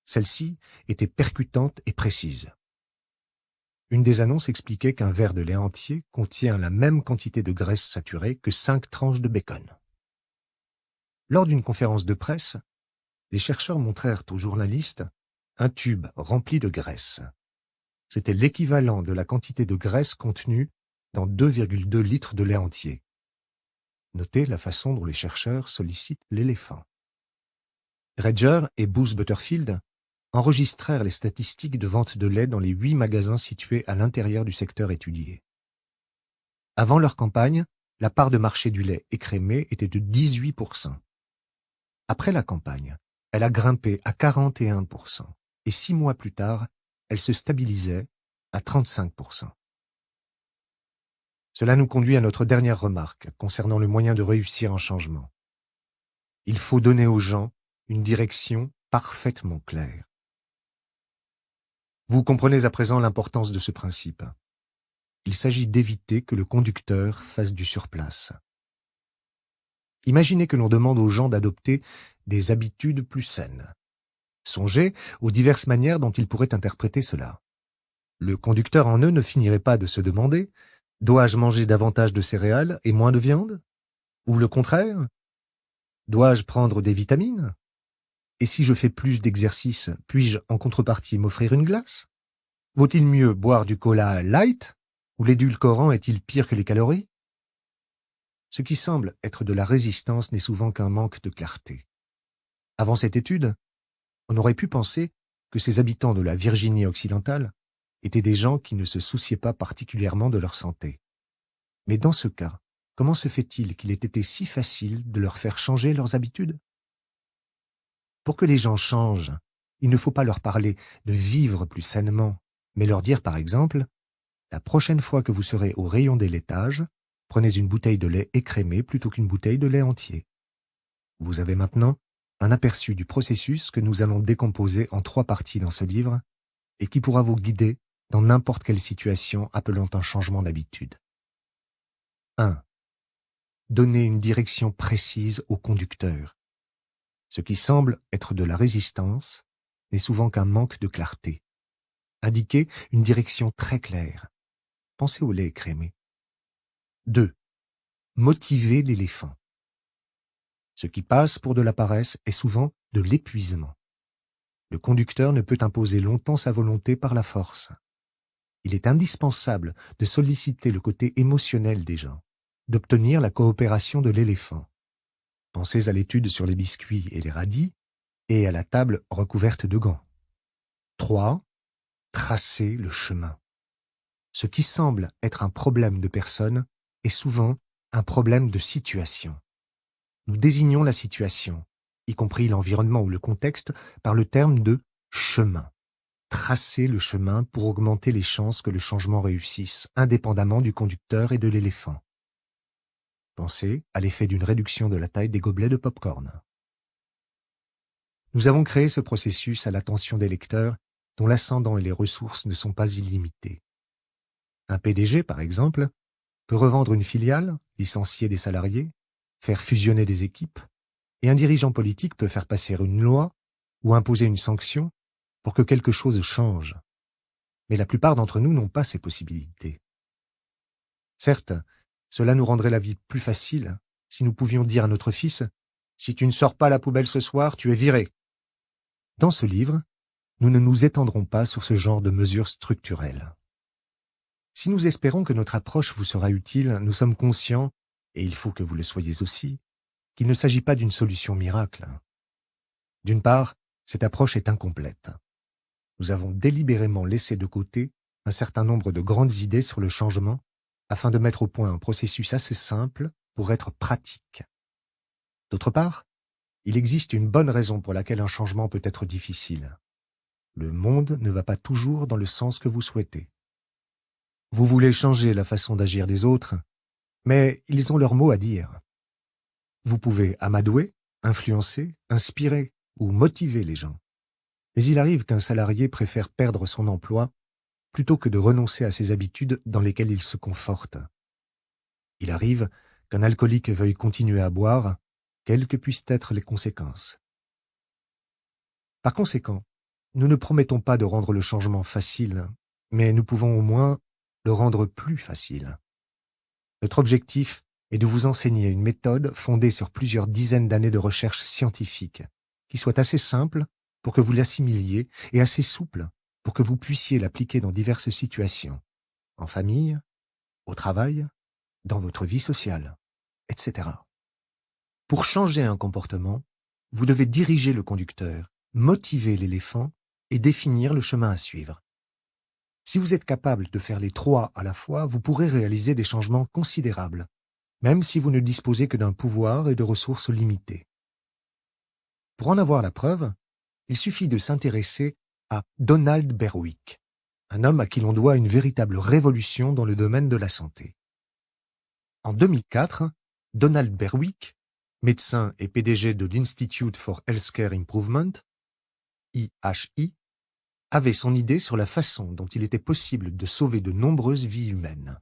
celle-ci était percutante et précise. Une des annonces expliquait qu'un verre de lait entier contient la même quantité de graisse saturée que 5 tranches de bacon. Lors d'une conférence de presse, les chercheurs montrèrent aux journalistes un tube rempli de graisse. C'était l'équivalent de la quantité de graisse contenue dans 2,2 litres de lait entier. Notez la façon dont les chercheurs sollicitent l'éléphant. Dredger et Booth Butterfield enregistrèrent les statistiques de vente de lait dans les 8 magasins situés à l'intérieur du secteur étudié. Avant leur campagne, la part de marché du lait écrémé était de 18%. Après la campagne, elle a grimpé à 41%, et 6 mois plus tard, elle se stabilisait à 35%. Cela nous conduit à notre dernière remarque concernant le moyen de réussir un changement. Il faut donner aux gens une direction parfaitement claire. Vous comprenez à présent l'importance de ce principe. Il s'agit d'éviter que le conducteur fasse du surplace. Imaginez que l'on demande aux gens d'adopter des habitudes plus saines. Songez aux diverses manières dont ils pourraient interpréter cela. Le conducteur en eux ne finirait pas de se demander « Dois-je manger davantage de céréales et moins de viande ?» Ou le contraire ? « Dois-je prendre des vitamines ? Et si je fais plus d'exercice, puis-je en contrepartie m'offrir une glace ? Vaut-il mieux boire du cola light ? Ou l'édulcorant est-il pire que les calories ? » Ce qui semble être de la résistance n'est souvent qu'un manque de clarté. Avant cette étude, on aurait pu penser que ces habitants de la Virginie occidentale étaient des gens qui ne se souciaient pas particulièrement de leur santé. Mais dans ce cas, comment se fait-il qu'il ait été si facile de leur faire changer leurs habitudes ? Pour que les gens changent, il ne faut pas leur parler de vivre plus sainement, mais leur dire par exemple « La prochaine fois que vous serez au rayon des laitages, prenez une bouteille de lait écrémé plutôt qu'une bouteille de lait entier. » Vous avez maintenant un aperçu du processus que nous allons décomposer en 3 parties dans ce livre et qui pourra vous guider dans n'importe quelle situation appelant un changement d'habitude. 1. Donner une direction précise au conducteur. Ce qui semble être de la résistance n'est souvent qu'un manque de clarté. Indiquer une direction très claire. Pensez au lait écrémé. 2. Motiver l'éléphant. Ce qui passe pour de la paresse est souvent de l'épuisement. Le conducteur ne peut imposer longtemps sa volonté par la force. Il est indispensable de solliciter le côté émotionnel des gens, d'obtenir la coopération de l'éléphant. Pensez à l'étude sur les biscuits et les radis et à la table recouverte de gants. 3. Tracer le chemin. Ce qui semble être un problème de personne est souvent un problème de situation. Nous désignons la situation, y compris l'environnement ou le contexte, par le terme de chemin. Tracer le chemin pour augmenter les chances que le changement réussisse, indépendamment du conducteur et de l'éléphant. Pensez à l'effet d'une réduction de la taille des gobelets de pop-corn. Nous avons créé ce processus à l'attention des lecteurs dont l'ascendant et les ressources ne sont pas illimités. Un PDG, par exemple, peut revendre une filiale, licencier des salariés, faire fusionner des équipes, et un dirigeant politique peut faire passer une loi ou imposer une sanction pour que quelque chose change. Mais la plupart d'entre nous n'ont pas ces possibilités. Certes, cela nous rendrait la vie plus facile si nous pouvions dire à notre fils « Si tu ne sors pas la poubelle ce soir, tu es viré ». Dans ce livre, nous ne nous étendrons pas sur ce genre de mesures structurelles. Si nous espérons que notre approche vous sera utile, nous sommes conscients, et il faut que vous le soyez aussi, qu'il ne s'agit pas d'une solution miracle. D'une part, cette approche est incomplète. Nous avons délibérément laissé de côté un certain nombre de grandes idées sur le changement afin de mettre au point un processus assez simple pour être pratique. D'autre part, il existe une bonne raison pour laquelle un changement peut être difficile. Le monde ne va pas toujours dans le sens que vous souhaitez. Vous voulez changer la façon d'agir des autres, mais ils ont leur mot à dire. Vous pouvez amadouer, influencer, inspirer ou motiver les gens. Mais il arrive qu'un salarié préfère perdre son emploi plutôt que de renoncer à ses habitudes dans lesquelles il se conforte. Il arrive qu'un alcoolique veuille continuer à boire, quelles que puissent être les conséquences. Par conséquent, nous ne promettons pas de rendre le changement facile, mais nous pouvons au moins le rendre plus facile. Notre objectif est de vous enseigner une méthode fondée sur plusieurs dizaines d'années de recherche scientifique, qui soit assez simple pour que vous l'assimiliez et assez souple pour que vous puissiez l'appliquer dans diverses situations, en famille, au travail, dans votre vie sociale, etc. Pour changer un comportement, vous devez diriger le conducteur, motiver l'éléphant et définir le chemin à suivre. Si vous êtes capable de faire les trois à la fois, vous pourrez réaliser des changements considérables, même si vous ne disposez que d'un pouvoir et de ressources limitées. Pour en avoir la preuve, il suffit de s'intéresser à Donald Berwick, un homme à qui l'on doit une véritable révolution dans le domaine de la santé. En 2004, Donald Berwick, médecin et PDG de l'Institute for Healthcare Improvement, IHI, avait son idée sur la façon dont il était possible de sauver de nombreuses vies humaines.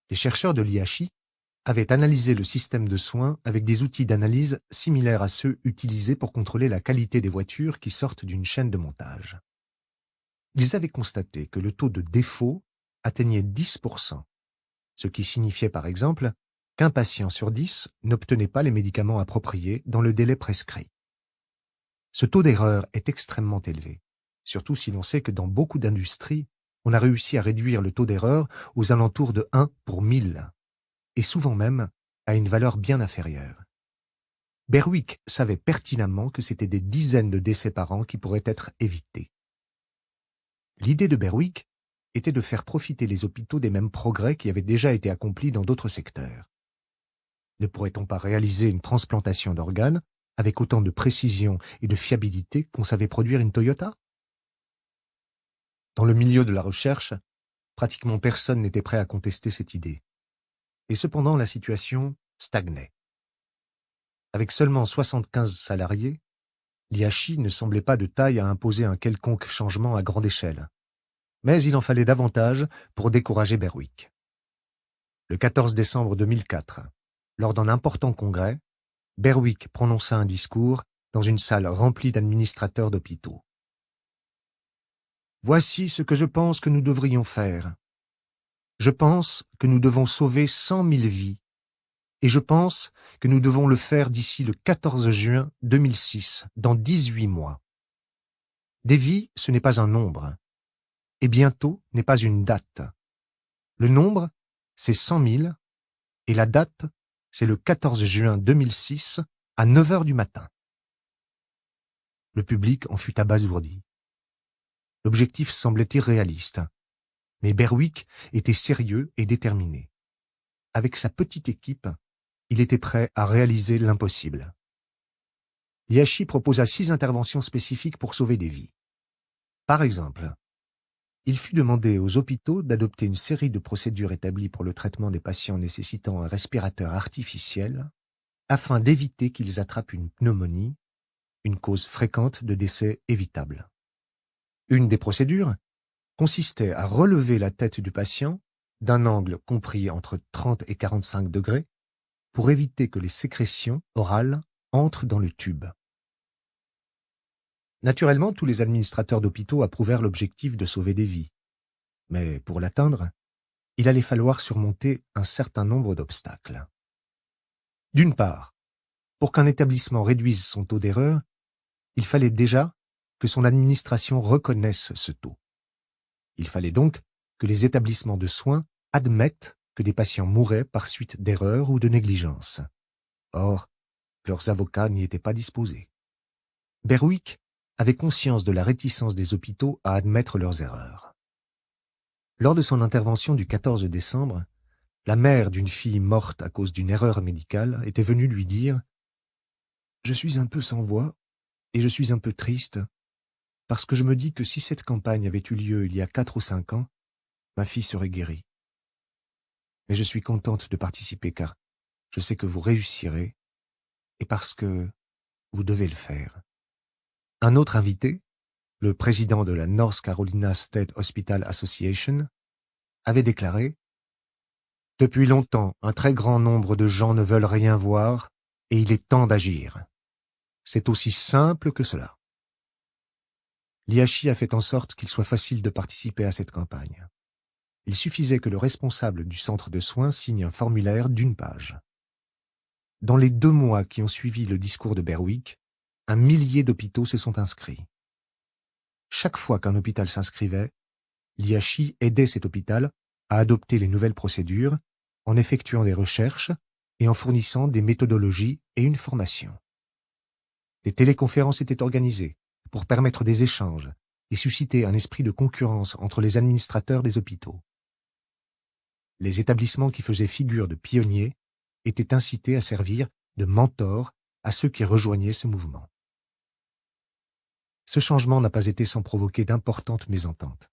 Les chercheurs de l'IHI avaient analysé le système de soins avec des outils d'analyse similaires à ceux utilisés pour contrôler la qualité des voitures qui sortent d'une chaîne de montage. Ils avaient constaté que le taux de défaut atteignait 10%, ce qui signifiait par exemple qu'un patient sur 10 n'obtenait pas les médicaments appropriés dans le délai prescrit. Ce taux d'erreur est extrêmement élevé, surtout si l'on sait que dans beaucoup d'industries, on a réussi à réduire le taux d'erreur aux alentours de 1 pour 1000, et souvent même à une valeur bien inférieure. Berwick savait pertinemment que c'était des dizaines de décès par an qui pourraient être évités. L'idée de Berwick était de faire profiter les hôpitaux des mêmes progrès qui avaient déjà été accomplis dans d'autres secteurs. Ne pourrait-on pas réaliser une transplantation d'organes avec autant de précision et de fiabilité qu'on savait produire une Toyota? Dans le milieu de la recherche, pratiquement personne n'était prêt à contester cette idée. Et cependant, la situation stagnait. Avec seulement 75 salariés, l'IHI ne semblait pas de taille à imposer un quelconque changement à grande échelle. Mais il en fallait davantage pour décourager Berwick. Le 14 décembre 2004, lors d'un important congrès, Berwick prononça un discours dans une salle remplie d'administrateurs d'hôpitaux. « Voici ce que je pense que nous devrions faire. Je pense que nous devons sauver 100 000 vies, et je pense que nous devons le faire d'ici le 14 juin 2006, dans 18 mois. Des vies, ce n'est pas un nombre, et bientôt n'est pas une date. Le nombre, c'est 100 000, et la date, c'est le 14 juin 2006, à 9 heures du matin. » Le public en fut abasourdi. L'objectif semblait irréaliste, mais Berwick était sérieux et déterminé. Avec sa petite équipe, il était prêt à réaliser l'impossible. l'IHI proposa 6 interventions spécifiques pour sauver des vies. Par exemple, il fut demandé aux hôpitaux d'adopter une série de procédures établies pour le traitement des patients nécessitant un respirateur artificiel afin d'éviter qu'ils attrapent une pneumonie, une cause fréquente de décès évitable. Une des procédures consistait à relever la tête du patient d'un angle compris entre 30 et 45 degrés pour éviter que les sécrétions orales entrent dans le tube. Naturellement, tous les administrateurs d'hôpitaux approuvèrent l'objectif de sauver des vies. Mais pour l'atteindre, il allait falloir surmonter un certain nombre d'obstacles. D'une part, pour qu'un établissement réduise son taux d'erreur, il fallait déjà que son administration reconnaisse ce taux. Il fallait donc que les établissements de soins admettent que des patients mouraient par suite d'erreurs ou de négligence. Or, leurs avocats n'y étaient pas disposés. Berwick avait conscience de la réticence des hôpitaux à admettre leurs erreurs. Lors de son intervention du 14 décembre, la mère d'une fille morte à cause d'une erreur médicale était venue lui dire « Je suis un peu sans voix et je suis un peu triste parce que je me dis que si cette campagne avait eu lieu il y a 4 ou 5 ans, ma fille serait guérie. Mais je suis contente de participer car je sais que vous réussirez et parce que vous devez le faire. » Un autre invité, le président de la North Carolina State Hospital Association, avait déclaré « Depuis longtemps, un très grand nombre de gens ne veulent rien voir et il est temps d'agir. C'est aussi simple que cela. » L'IHI a fait en sorte qu'il soit facile de participer à cette campagne. Il suffisait que le responsable du centre de soins signe un formulaire d'1 page. Dans les 2 mois qui ont suivi le discours de Berwick, 1 millier d'hôpitaux se sont inscrits. Chaque fois qu'un hôpital s'inscrivait, l'IHI aidait cet hôpital à adopter les nouvelles procédures, en effectuant des recherches et en fournissant des méthodologies et une formation. Des téléconférences étaient organisées pour permettre des échanges et susciter un esprit de concurrence entre les administrateurs des hôpitaux. Les établissements qui faisaient figure de pionniers étaient incités à servir de mentors à ceux qui rejoignaient ce mouvement. Ce changement n'a pas été sans provoquer d'importantes mésententes.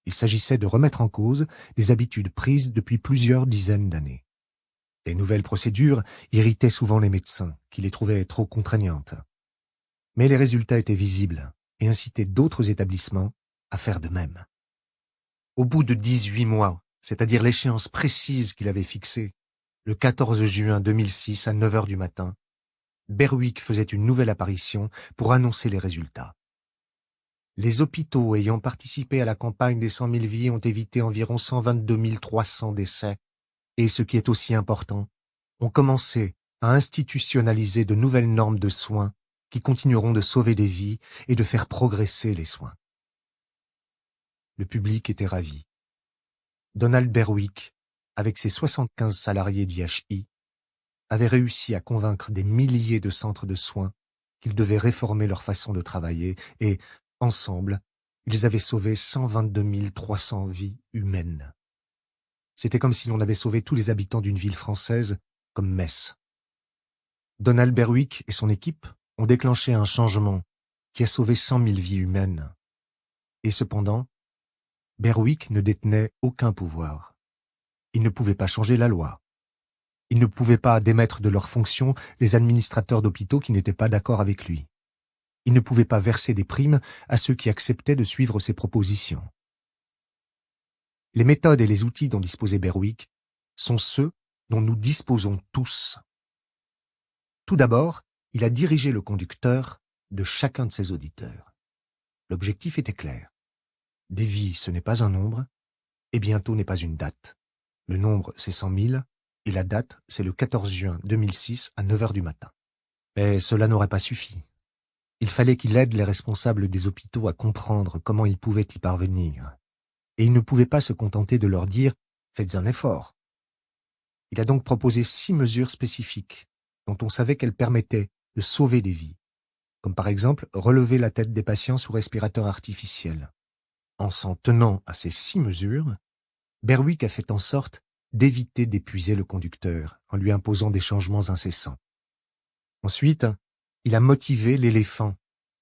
Il s'agissait de remettre en cause des habitudes prises depuis plusieurs dizaines d'années. Les nouvelles procédures irritaient souvent les médecins, qui les trouvaient trop contraignantes. Mais les résultats étaient visibles et incitaient d'autres établissements à faire de même. Au bout de 18 mois, c'est-à-dire l'échéance précise qu'il avait fixée, le 14 juin 2006 à 9 heures du matin, Berwick faisait une nouvelle apparition pour annoncer les résultats. Les hôpitaux ayant participé à la campagne des 100 000 vies ont évité environ 122 300 décès et, ce qui est aussi important, ont commencé à institutionnaliser de nouvelles normes de soins qui continueront de sauver des vies et de faire progresser les soins. Le public était ravi. Donald Berwick, avec ses 75 salariés d'IHI, avait réussi à convaincre des milliers de centres de soins qu'ils devaient réformer leur façon de travailler et, ensemble, ils avaient sauvé 122 300 vies humaines. C'était comme si l'on avait sauvé tous les habitants d'une ville française, comme Metz. Donald Berwick et son équipe ont déclenché un changement qui a sauvé 100 000 vies humaines. Et cependant, Berwick ne détenait aucun pouvoir. Il ne pouvait pas changer la loi. Il ne pouvait pas démettre de leurs fonctions les administrateurs d'hôpitaux qui n'étaient pas d'accord avec lui. Il ne pouvait pas verser des primes à ceux qui acceptaient de suivre ses propositions. Les méthodes et les outils dont disposait Berwick sont ceux dont nous disposons tous. Tout d'abord, il a dirigé le conducteur de chacun de ses auditeurs. L'objectif était clair. Des vies, ce n'est pas un nombre, et bientôt n'est pas une date. Le nombre, c'est 100 000, et la date, c'est le 14 juin 2006 à 9 heures du matin. Mais cela n'aurait pas suffi. Il fallait qu'il aide les responsables des hôpitaux à comprendre comment ils pouvaient y parvenir. Et il ne pouvait pas se contenter de leur dire « faites un effort ». Il a donc proposé 6 mesures spécifiques, dont on savait qu'elles permettaient de sauver des vies, comme par exemple relever la tête des patients sous respirateur artificiel. En s'en tenant à ces 6 mesures, Berwick a fait en sorte d'éviter d'épuiser le conducteur en lui imposant des changements incessants. Ensuite, il a motivé l'éléphant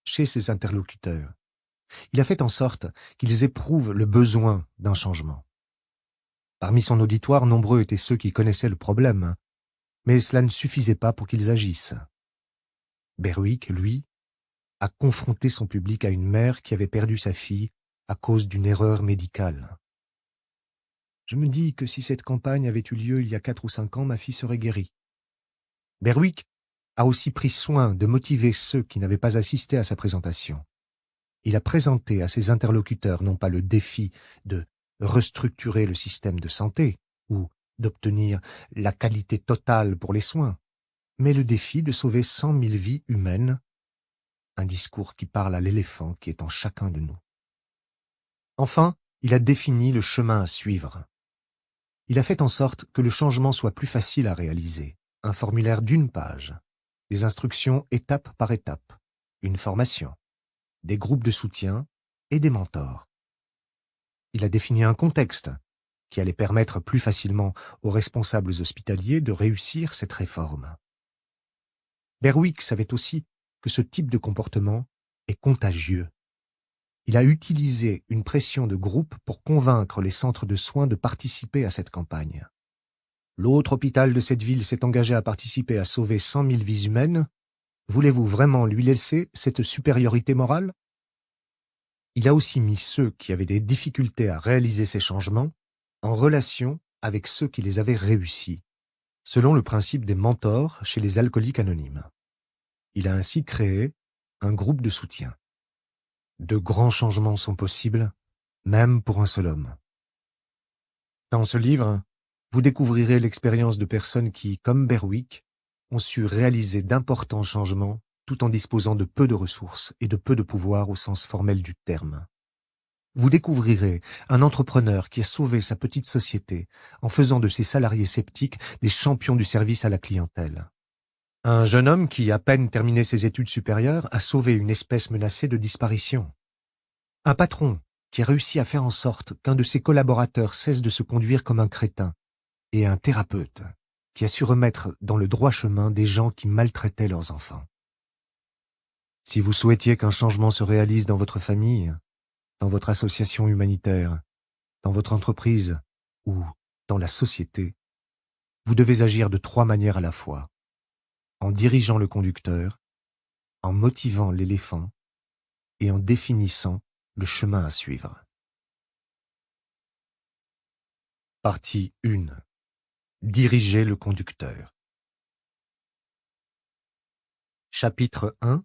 chez ses interlocuteurs. Il a fait en sorte qu'ils éprouvent le besoin d'un changement. Parmi son auditoire, nombreux étaient ceux qui connaissaient le problème, mais cela ne suffisait pas pour qu'ils agissent. Berwick, lui, a confronté son public à une mère qui avait perdu sa fille à cause d'une erreur médicale. Je me dis que si cette campagne avait eu lieu il y a 4 ou 5 ans, ma fille serait guérie. Berwick a aussi pris soin de motiver ceux qui n'avaient pas assisté à sa présentation. Il a présenté à ses interlocuteurs non pas le défi de restructurer le système de santé ou d'obtenir la qualité totale pour les soins, mais le défi de sauver 100 000 vies humaines, un discours qui parle à l'éléphant qui est en chacun de nous. Enfin, il a défini le chemin à suivre. Il a fait en sorte que le changement soit plus facile à réaliser, un formulaire d'1 page, des instructions étape par étape, une formation, des groupes de soutien et des mentors. Il a défini un contexte qui allait permettre plus facilement aux responsables hospitaliers de réussir cette réforme. Berwick savait aussi que ce type de comportement est contagieux. Il a utilisé une pression de groupe pour convaincre les centres de soins de participer à cette campagne. L'autre hôpital de cette ville s'est engagé à participer à sauver 100 000 vies humaines. Voulez-vous vraiment lui laisser cette supériorité morale? Il a aussi mis ceux qui avaient des difficultés à réaliser ces changements en relation avec ceux qui les avaient réussis, selon le principe des mentors chez les alcooliques anonymes. Il a ainsi créé un groupe de soutien. De grands changements sont possibles, même pour un seul homme. Dans ce livre, vous découvrirez l'expérience de personnes qui, comme Berwick, ont su réaliser d'importants changements tout en disposant de peu de ressources et de peu de pouvoir au sens formel du terme. Vous découvrirez un entrepreneur qui a sauvé sa petite société en faisant de ses salariés sceptiques des champions du service à la clientèle. Un jeune homme qui, à peine terminé ses études supérieures, a sauvé une espèce menacée de disparition. Un patron qui a réussi à faire en sorte qu'un de ses collaborateurs cesse de se conduire comme un crétin. Et un thérapeute qui a su remettre dans le droit chemin des gens qui maltraitaient leurs enfants. Si vous souhaitiez qu'un changement se réalise dans votre famille, dans votre association humanitaire, dans votre entreprise ou dans la société, vous devez agir de 3 manières à la fois. En dirigeant le conducteur, en motivant l'éléphant et en définissant le chemin à suivre. Partie 1. Diriger le conducteur. Chapitre 1.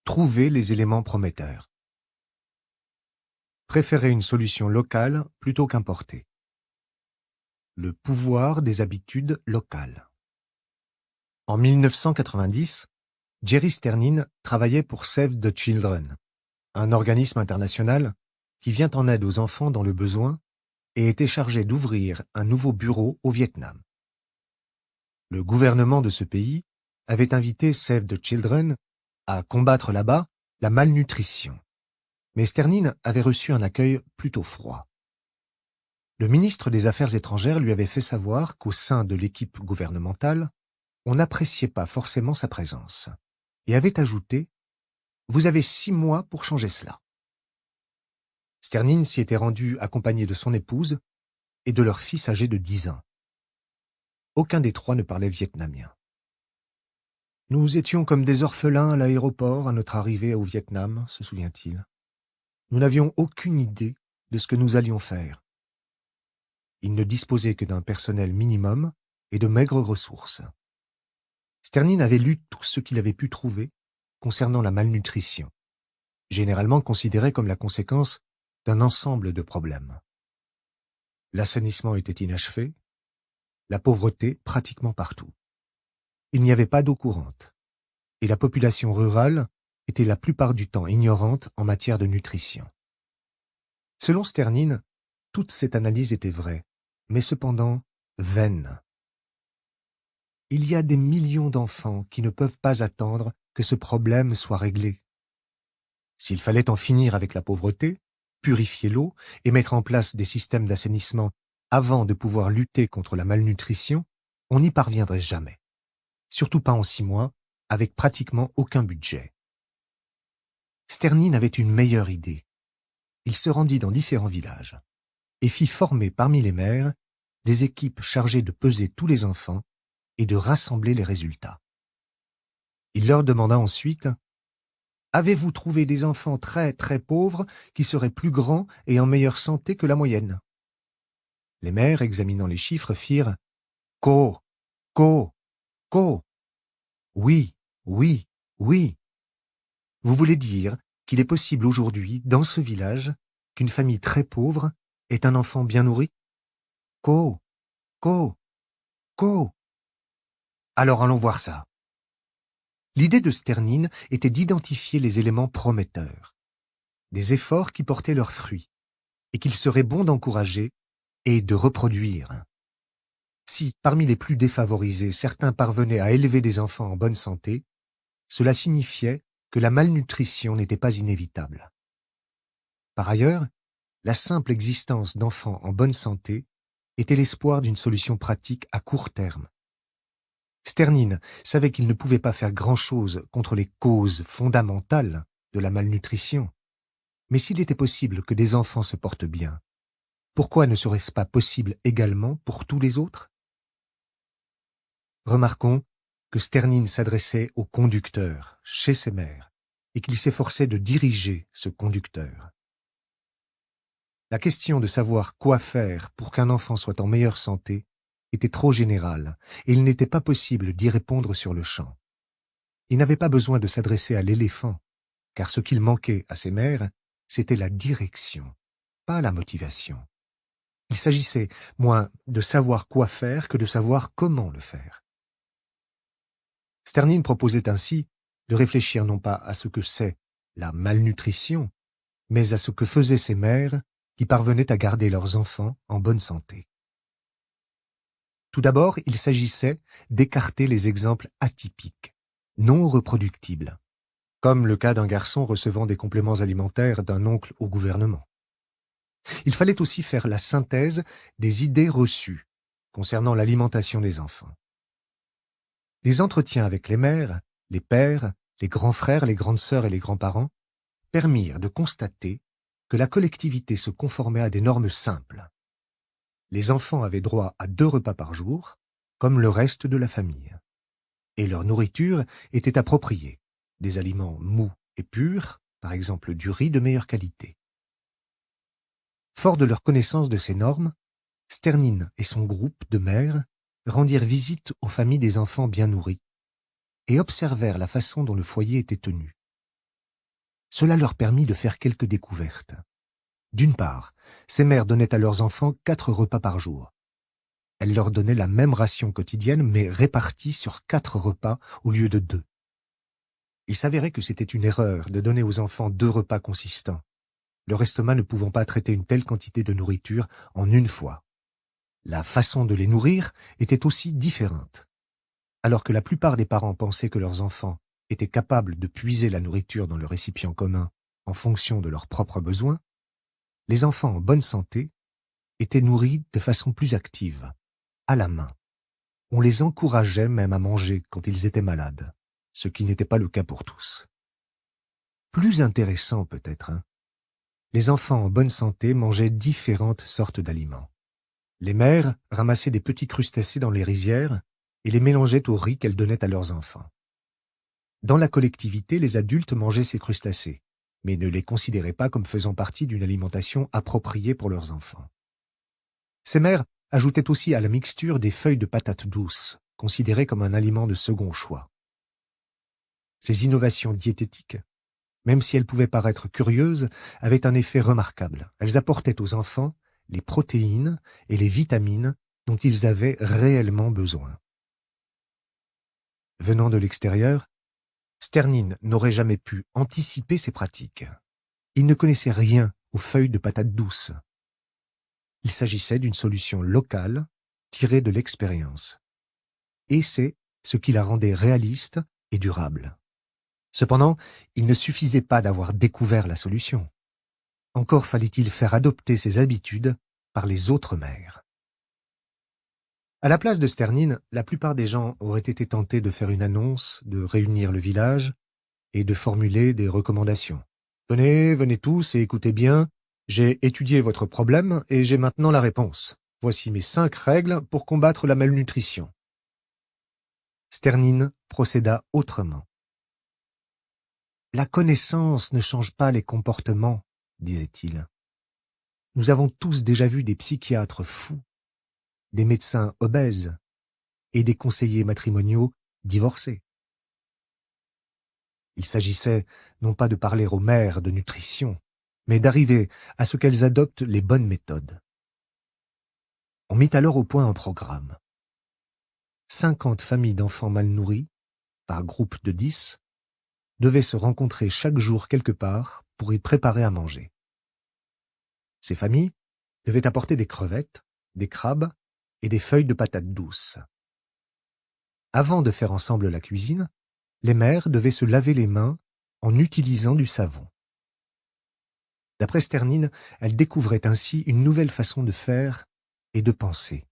Trouver les éléments prometteurs. Préférer une solution locale plutôt qu'importée. Le pouvoir des habitudes locales. En 1990, Jerry Sternin travaillait pour Save the Children, un organisme international qui vient en aide aux enfants dans le besoin et était chargé d'ouvrir un nouveau bureau au Vietnam. Le gouvernement de ce pays avait invité Save the Children à combattre là-bas la malnutrition. Mais Sternin avait reçu un accueil plutôt froid. Le ministre des Affaires étrangères lui avait fait savoir qu'au sein de l'équipe gouvernementale, on n'appréciait pas forcément sa présence, et avait ajouté « Vous avez 6 mois pour changer cela ». Sternin s'y était rendu accompagné de son épouse et de leur fils âgé de 10 ans. Aucun des 3 ne parlait vietnamien. Nous étions comme des orphelins à l'aéroport à notre arrivée au Vietnam, se souvient-il. Nous n'avions aucune idée de ce que nous allions faire. Il ne disposait que d'un personnel minimum et de maigres ressources. Sternin avait lu tout ce qu'il avait pu trouver concernant la malnutrition, généralement considérée comme la conséquence d'un ensemble de problèmes. L'assainissement était inachevé, la pauvreté pratiquement partout. Il n'y avait pas d'eau courante, et la population rurale était la plupart du temps ignorante en matière de nutrition. Selon Sternin, toute cette analyse était vraie, mais cependant vaine. Il y a des millions d'enfants qui ne peuvent pas attendre que ce problème soit réglé. S'il fallait en finir avec la pauvreté, purifier l'eau et mettre en place des systèmes d'assainissement avant de pouvoir lutter contre la malnutrition, on n'y parviendrait jamais. Surtout pas en 6 mois, avec pratiquement aucun budget. Sternin avait une meilleure idée. Il se rendit dans différents villages et fit former parmi les mères des équipes chargées de peser tous les enfants et de rassembler les résultats. Il leur demanda ensuite « Avez-vous trouvé des enfants très très pauvres qui seraient plus grands et en meilleure santé que la moyenne ?» Les mères, examinant les chiffres, firent « Co, co, co. Oui, oui, oui. Vous voulez dire qu'il est possible aujourd'hui, dans ce village, qu'une famille très pauvre ait un enfant bien nourri? Co, co, co. Alors allons voir ça. » L'idée de Sternin était d'identifier les éléments prometteurs, des efforts qui portaient leurs fruits, et qu'il serait bon d'encourager et de reproduire. Si, parmi les plus défavorisés, certains parvenaient à élever des enfants en bonne santé, cela signifiait que la malnutrition n'était pas inévitable. Par ailleurs, la simple existence d'enfants en bonne santé était l'espoir d'une solution pratique à court terme. Sternin savait qu'il ne pouvait pas faire grand-chose contre les causes fondamentales de la malnutrition, mais s'il était possible que des enfants se portent bien, pourquoi ne serait-ce pas possible également pour tous les autres? Remarquons que Sternin s'adressait au conducteur, chez ses mères, et qu'il s'efforçait de diriger ce conducteur. La question de savoir quoi faire pour qu'un enfant soit en meilleure santé était trop générale, et il n'était pas possible d'y répondre sur le champ. Il n'avait pas besoin de s'adresser à l'éléphant, car ce qu'il manquait à ses mères, c'était la direction, pas la motivation. Il s'agissait moins de savoir quoi faire que de savoir comment le faire. Sternine proposait ainsi de réfléchir non pas à ce que c'est la malnutrition, mais à ce que faisaient ces mères qui parvenaient à garder leurs enfants en bonne santé. Tout d'abord, il s'agissait d'écarter les exemples atypiques, non reproductibles, comme le cas d'un garçon recevant des compléments alimentaires d'un oncle au gouvernement. Il fallait aussi faire la synthèse des idées reçues concernant l'alimentation des enfants. Les entretiens avec les mères, les pères, les grands frères, les grandes sœurs et les grands-parents permirent de constater que la collectivité se conformait à des normes simples. Les enfants avaient droit à 2 repas par jour, comme le reste de la famille. Et leur nourriture était appropriée, des aliments mous et purs, par exemple du riz de meilleure qualité. Fort de leur connaissance de ces normes, Sternine et son groupe de mères rendirent visite aux familles des enfants bien nourris et observèrent la façon dont le foyer était tenu. Cela leur permit de faire quelques découvertes. D'une part, ces mères donnaient à leurs enfants 4 repas par jour. Elles leur donnaient la même ration quotidienne, mais répartie sur 4 repas au lieu de 2. Il s'avérait que c'était une erreur de donner aux enfants 2 repas consistants, leur estomac ne pouvant pas traiter une telle quantité de nourriture en une fois. La façon de les nourrir était aussi différente. Alors que la plupart des parents pensaient que leurs enfants étaient capables de puiser la nourriture dans le récipient commun en fonction de leurs propres besoins, les enfants en bonne santé étaient nourris de façon plus active, à la main. On les encourageait même à manger quand ils étaient malades, ce qui n'était pas le cas pour tous. Plus intéressant peut-être, les enfants en bonne santé mangeaient différentes sortes d'aliments. Les mères ramassaient des petits crustacés dans les rizières et les mélangeaient au riz qu'elles donnaient à leurs enfants. Dans la collectivité, les adultes mangeaient ces crustacés, mais ne les considéraient pas comme faisant partie d'une alimentation appropriée pour leurs enfants. Ces mères ajoutaient aussi à la mixture des feuilles de patates douces, considérées comme un aliment de second choix. Ces innovations diététiques, même si elles pouvaient paraître curieuses, avaient un effet remarquable. Elles apportaient aux enfants les protéines et les vitamines dont ils avaient réellement besoin. Venant de l'extérieur, Sternine n'aurait jamais pu anticiper ces pratiques. Il ne connaissait rien aux feuilles de patates douces. Il s'agissait d'une solution locale tirée de l'expérience. Et c'est ce qui la rendait réaliste et durable. Cependant, il ne suffisait pas d'avoir découvert la solution. Encore fallait-il faire adopter ces habitudes par les autres mères. À la place de Sternine, la plupart des gens auraient été tentés de faire une annonce, de réunir le village et de formuler des recommandations. Venez, venez tous et écoutez bien, j'ai étudié votre problème et j'ai maintenant la réponse. Voici mes 5 règles pour combattre la malnutrition. Sternine procéda autrement. La connaissance ne change pas les comportements, disait-il. Nous avons tous déjà vu des psychiatres fous, des médecins obèses et des conseillers matrimoniaux divorcés. Il s'agissait non pas de parler aux mères de nutrition, mais d'arriver à ce qu'elles adoptent les bonnes méthodes. On mit alors au point un programme. 50 familles d'enfants mal nourris, par groupe de 10, devaient se rencontrer chaque jour quelque part pour y préparer à manger. Ces familles devaient apporter des crevettes, des crabes et des feuilles de patates douces. Avant de faire ensemble la cuisine, les mères devaient se laver les mains en utilisant du savon. D'après Sternine, elles découvraient ainsi une nouvelle façon de faire et de penser.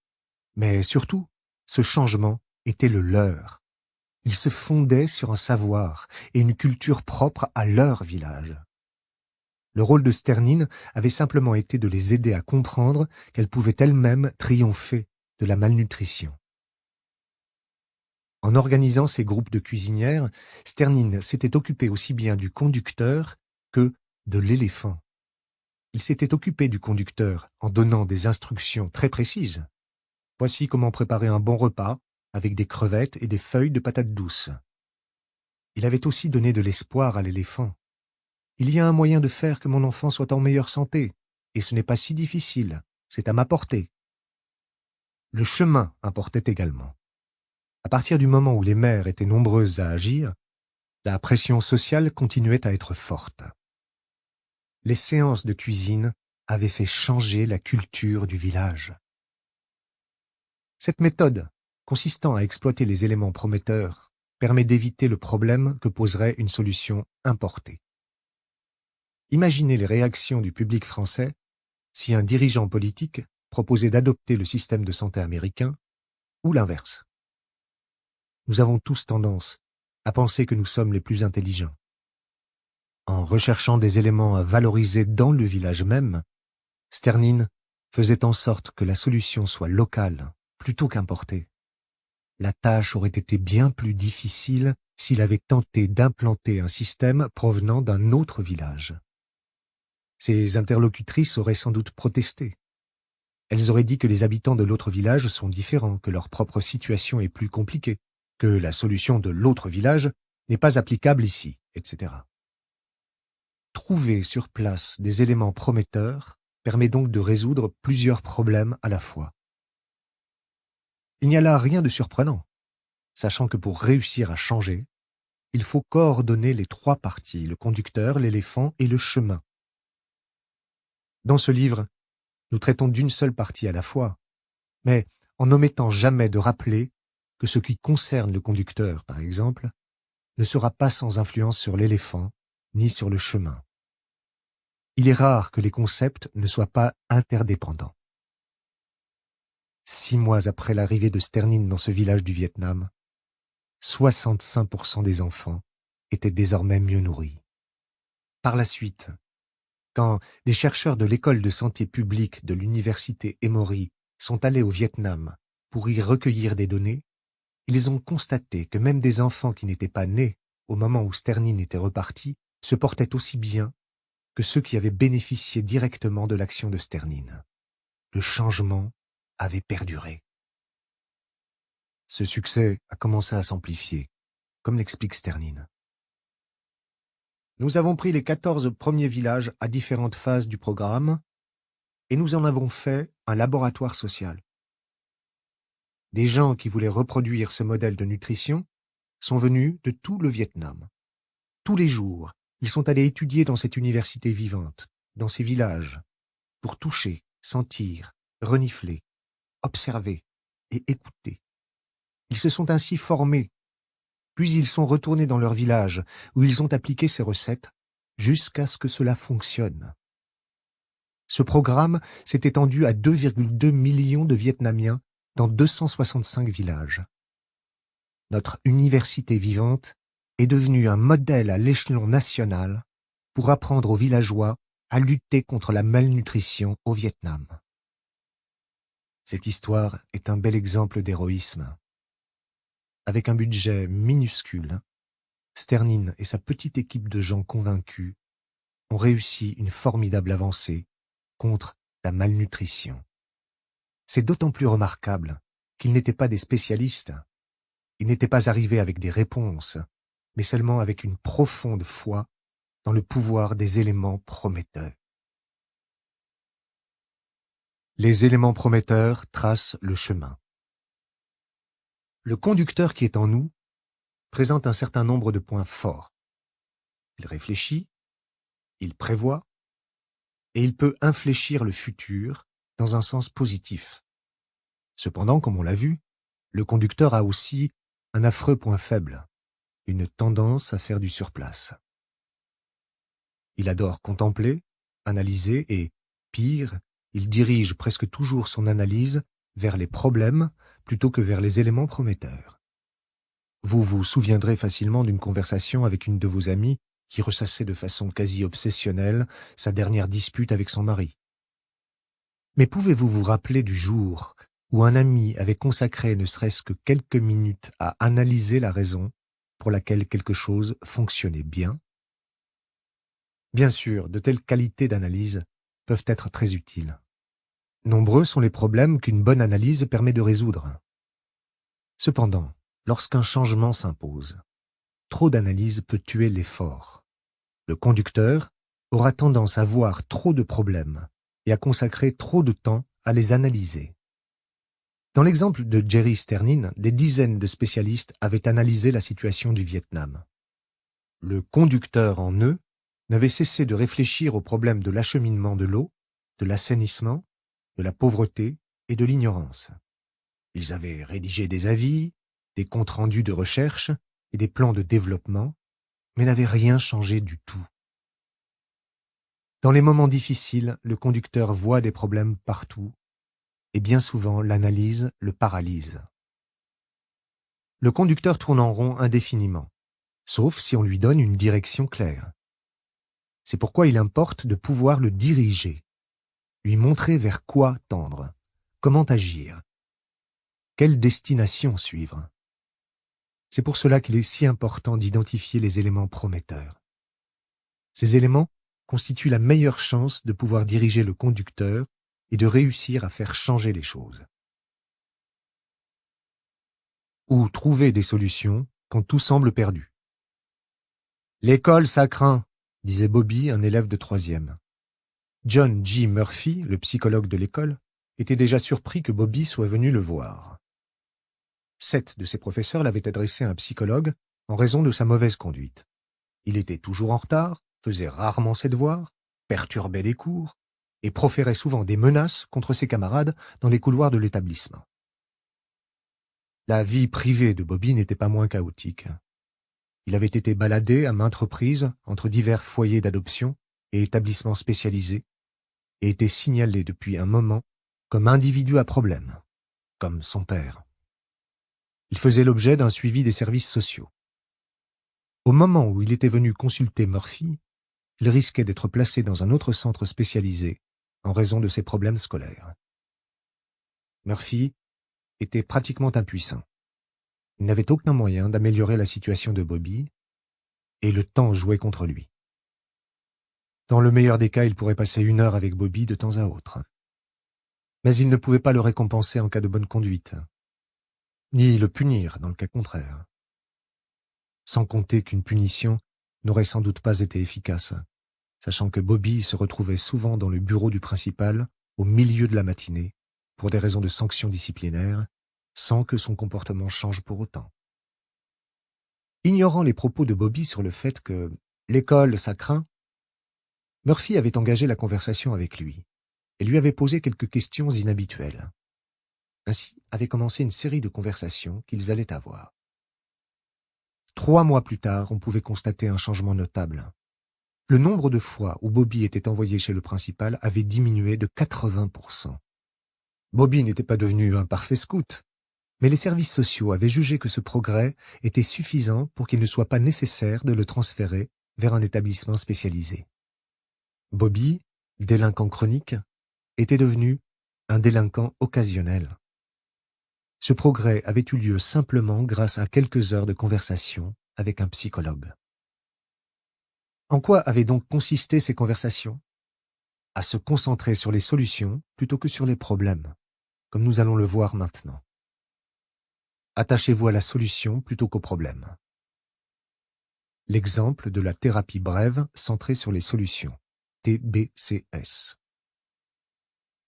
Mais surtout, ce changement était le leur. Il se fondait sur un savoir et une culture propre à leur village. Le rôle de Sternine avait simplement été de les aider à comprendre qu'elles pouvaient elles-mêmes triompher de la malnutrition. En organisant ces groupes de cuisinières, Sternine s'était occupé aussi bien du conducteur que de l'éléphant. Il s'était occupé du conducteur en donnant des instructions très précises. Voici comment préparer un bon repas avec des crevettes et des feuilles de patates douces. Il avait aussi donné de l'espoir à l'éléphant. Il y a un moyen de faire que mon enfant soit en meilleure santé, et ce n'est pas si difficile. c'est à ma portée. Le chemin importait également. À partir du moment où les mères étaient nombreuses à agir, la pression sociale continuait à être forte. Les séances de cuisine avaient fait changer la culture du village. Cette méthode, consistant à exploiter les éléments prometteurs, permet d'éviter le problème que poserait une solution importée. Imaginez les réactions du public français si un dirigeant politique proposait d'adopter le système de santé américain ou l'inverse. Nous avons tous tendance à penser que nous sommes les plus intelligents. En recherchant des éléments à valoriser dans le village même, Sternine faisait en sorte que la solution soit locale plutôt qu'importée. La tâche aurait été bien plus difficile s'il avait tenté d'implanter un système provenant d'un autre village. Ses interlocutrices auraient sans doute protesté. Elles auraient dit que les habitants de l'autre village sont différents, que leur propre situation est plus compliquée, que la solution de l'autre village n'est pas applicable ici, etc. Trouver sur place des éléments prometteurs permet donc de résoudre plusieurs problèmes à la fois. Il n'y a là rien de surprenant, sachant que pour réussir à changer, il faut coordonner les trois parties, le conducteur, l'éléphant et le chemin. Dans ce livre, nous traitons d'une seule partie à la fois, mais en n'omettant jamais de rappeler que ce qui concerne le conducteur, par exemple, ne sera pas sans influence sur l'éléphant ni sur le chemin. Il est rare que les concepts ne soient pas interdépendants. 6 mois après l'arrivée de Sternine dans ce village du Vietnam, 65% des enfants étaient désormais mieux nourris. Par la suite, quand des chercheurs de l'école de santé publique de l'université Emory sont allés au Vietnam pour y recueillir des données, ils ont constaté que même des enfants qui n'étaient pas nés au moment où Sternine était reparti se portaient aussi bien que ceux qui avaient bénéficié directement de l'action de Sternine. Le changement avait perduré. Ce succès a commencé à s'amplifier, comme l'explique Sternine. Nous avons pris les 14 premiers villages à différentes phases du programme et nous en avons fait un laboratoire social. Des gens qui voulaient reproduire ce modèle de nutrition sont venus de tout le Vietnam. Tous les jours, ils sont allés étudier dans cette université vivante, dans ces villages, pour toucher, sentir, renifler, observer et écouter. Ils se sont ainsi formés, puis ils sont retournés dans leur village où ils ont appliqué ces recettes jusqu'à ce que cela fonctionne. Ce programme s'est étendu à 2,2 millions de Vietnamiens dans 265 villages. Notre université vivante est devenue un modèle à l'échelon national pour apprendre aux villageois à lutter contre la malnutrition au Vietnam. Cette histoire est un bel exemple d'héroïsme. Avec un budget minuscule, Sternine et sa petite équipe de gens convaincus ont réussi une formidable avancée contre la malnutrition. C'est d'autant plus remarquable qu'ils n'étaient pas des spécialistes. Ils n'étaient pas arrivés avec des réponses, mais seulement avec une profonde foi dans le pouvoir des éléments prometteurs. Les éléments prometteurs tracent le chemin. Le conducteur qui est en nous présente un certain nombre de points forts. Il réfléchit, il prévoit, et il peut infléchir le futur dans un sens positif. Cependant, comme on l'a vu, le conducteur a aussi un affreux point faible, une tendance à faire du surplace. Il adore contempler, analyser et, pire, il dirige presque toujours son analyse vers les problèmes plutôt que vers les éléments prometteurs. Vous vous souviendrez facilement d'une conversation avec une de vos amies qui ressassait de façon quasi obsessionnelle sa dernière dispute avec son mari. Mais pouvez-vous vous rappeler du jour où un ami avait consacré ne serait-ce que quelques minutes à analyser la raison pour laquelle quelque chose fonctionnait bien? Bien sûr, de telles qualités d'analyse peuvent être très utiles. Nombreux sont les problèmes qu'une bonne analyse permet de résoudre. Cependant, lorsqu'un changement s'impose, trop d'analyse peut tuer l'effort. Le conducteur aura tendance à voir trop de problèmes et à consacrer trop de temps à les analyser. Dans l'exemple de Jerry Sternin, des dizaines de spécialistes avaient analysé la situation du Vietnam. Le conducteur en eux n'avait cessé de réfléchir aux problèmes de l'acheminement de l'eau, de l'assainissement, de la pauvreté et de l'ignorance. Ils avaient rédigé des avis, des comptes rendus de recherche et des plans de développement, mais n'avaient rien changé du tout. Dans les moments difficiles, le conducteur voit des problèmes partout, et bien souvent l'analyse le paralyse. Le conducteur tourne en rond indéfiniment, sauf si on lui donne une direction claire. C'est pourquoi il importe de pouvoir le diriger, lui montrer vers quoi tendre, comment agir, quelle destination suivre. C'est pour cela qu'il est si important d'identifier les éléments prometteurs. Ces éléments constituent la meilleure chance de pouvoir diriger le conducteur et de réussir à faire changer les choses. Ou trouver des solutions quand tout semble perdu. « L'école, ça craint », disait Bobby, un élève de 3e. John G. Murphy, le psychologue de l'école, était déjà surpris que Bobby soit venu le voir. 7 de ses professeurs l'avaient adressé à un psychologue en raison de sa mauvaise conduite. Il était toujours en retard, faisait rarement ses devoirs, perturbait les cours et proférait souvent des menaces contre ses camarades dans les couloirs de l'établissement. La vie privée de Bobby n'était pas moins chaotique. Il avait été baladé à maintes reprises entre divers foyers d'adoption et établissements spécialisés et était signalé depuis un moment comme individu à problème, comme son père. Il faisait l'objet d'un suivi des services sociaux. Au moment où il était venu consulter Murphy, il risquait d'être placé dans un autre centre spécialisé en raison de ses problèmes scolaires. Murphy était pratiquement impuissant. Il n'avait aucun moyen d'améliorer la situation de Bobby, et le temps jouait contre lui. Dans le meilleur des cas, il pourrait passer 1 heure avec Bobby de temps à autre. Mais il ne pouvait pas le récompenser en cas de bonne conduite, ni le punir dans le cas contraire. Sans compter qu'une punition n'aurait sans doute pas été efficace, sachant que Bobby se retrouvait souvent dans le bureau du principal au milieu de la matinée, pour des raisons de sanctions disciplinaires, sans que son comportement change pour autant. Ignorant les propos de Bobby sur le fait que « l'école, ça craint », Murphy avait engagé la conversation avec lui et lui avait posé quelques questions inhabituelles. Ainsi avait commencé une série de conversations qu'ils allaient avoir. 3 mois plus tard, on pouvait constater un changement notable. Le nombre de fois où Bobby était envoyé chez le principal avait diminué de 80%. Bobby n'était pas devenu un parfait scout, mais les services sociaux avaient jugé que ce progrès était suffisant pour qu'il ne soit pas nécessaire de le transférer vers un établissement spécialisé. Bobby, délinquant chronique, était devenu un délinquant occasionnel. Ce progrès avait eu lieu simplement grâce à quelques heures de conversation avec un psychologue. En quoi avaient donc consisté ces conversations? À se concentrer sur les solutions plutôt que sur les problèmes, comme nous allons le voir maintenant. Attachez-vous à la solution plutôt qu'au problème. L'exemple de la thérapie brève centrée sur les solutions, TBCS.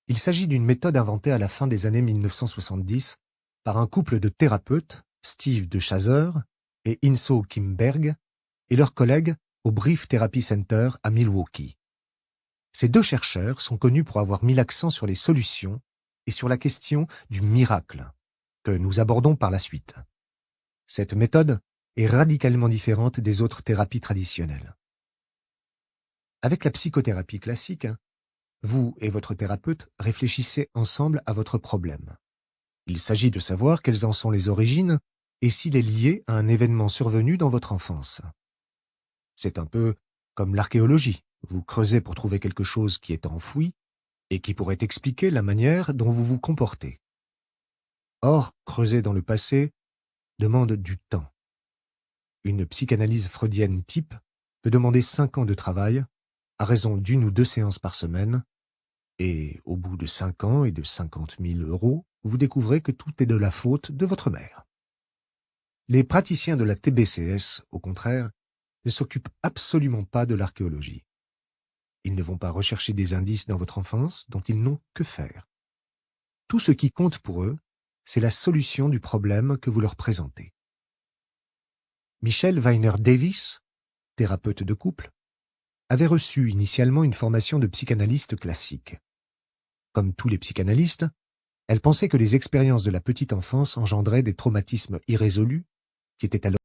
Il s'agit d'une méthode inventée à la fin des années 1970 par un couple de thérapeutes, Steve de Chazer et Inso Kim Berg, et leurs collègues au Brief Therapy Center à Milwaukee. Ces 2 chercheurs sont connus pour avoir mis l'accent sur les solutions et sur la question du miracle, que nous abordons par la suite. Cette méthode est radicalement différente des autres thérapies traditionnelles. Avec la psychothérapie classique, vous et votre thérapeute réfléchissez ensemble à votre problème. Il s'agit de savoir quelles en sont les origines et s'il est lié à un événement survenu dans votre enfance. C'est un peu comme l'archéologie. Vous creusez pour trouver quelque chose qui est enfoui et qui pourrait expliquer la manière dont vous vous comportez. Or, creuser dans le passé demande du temps. Une psychanalyse freudienne type peut demander 5 ans de travail, à raison d'1 ou 2 séances par semaine, et au bout de 5 ans et de 50 000 €, vous découvrez que tout est de la faute de votre mère. Les praticiens de la TBCS, au contraire, ne s'occupent absolument pas de l'archéologie. Ils ne vont pas rechercher des indices dans votre enfance dont ils n'ont que faire. Tout ce qui compte pour eux, c'est la solution du problème que vous leur présentez. Michelle Weiner Davis, thérapeute de couple, avait reçu initialement une formation de psychanalyste classique. Comme tous les psychanalystes, elle pensait que les expériences de la petite enfance engendraient des traumatismes irrésolus qui étaient alors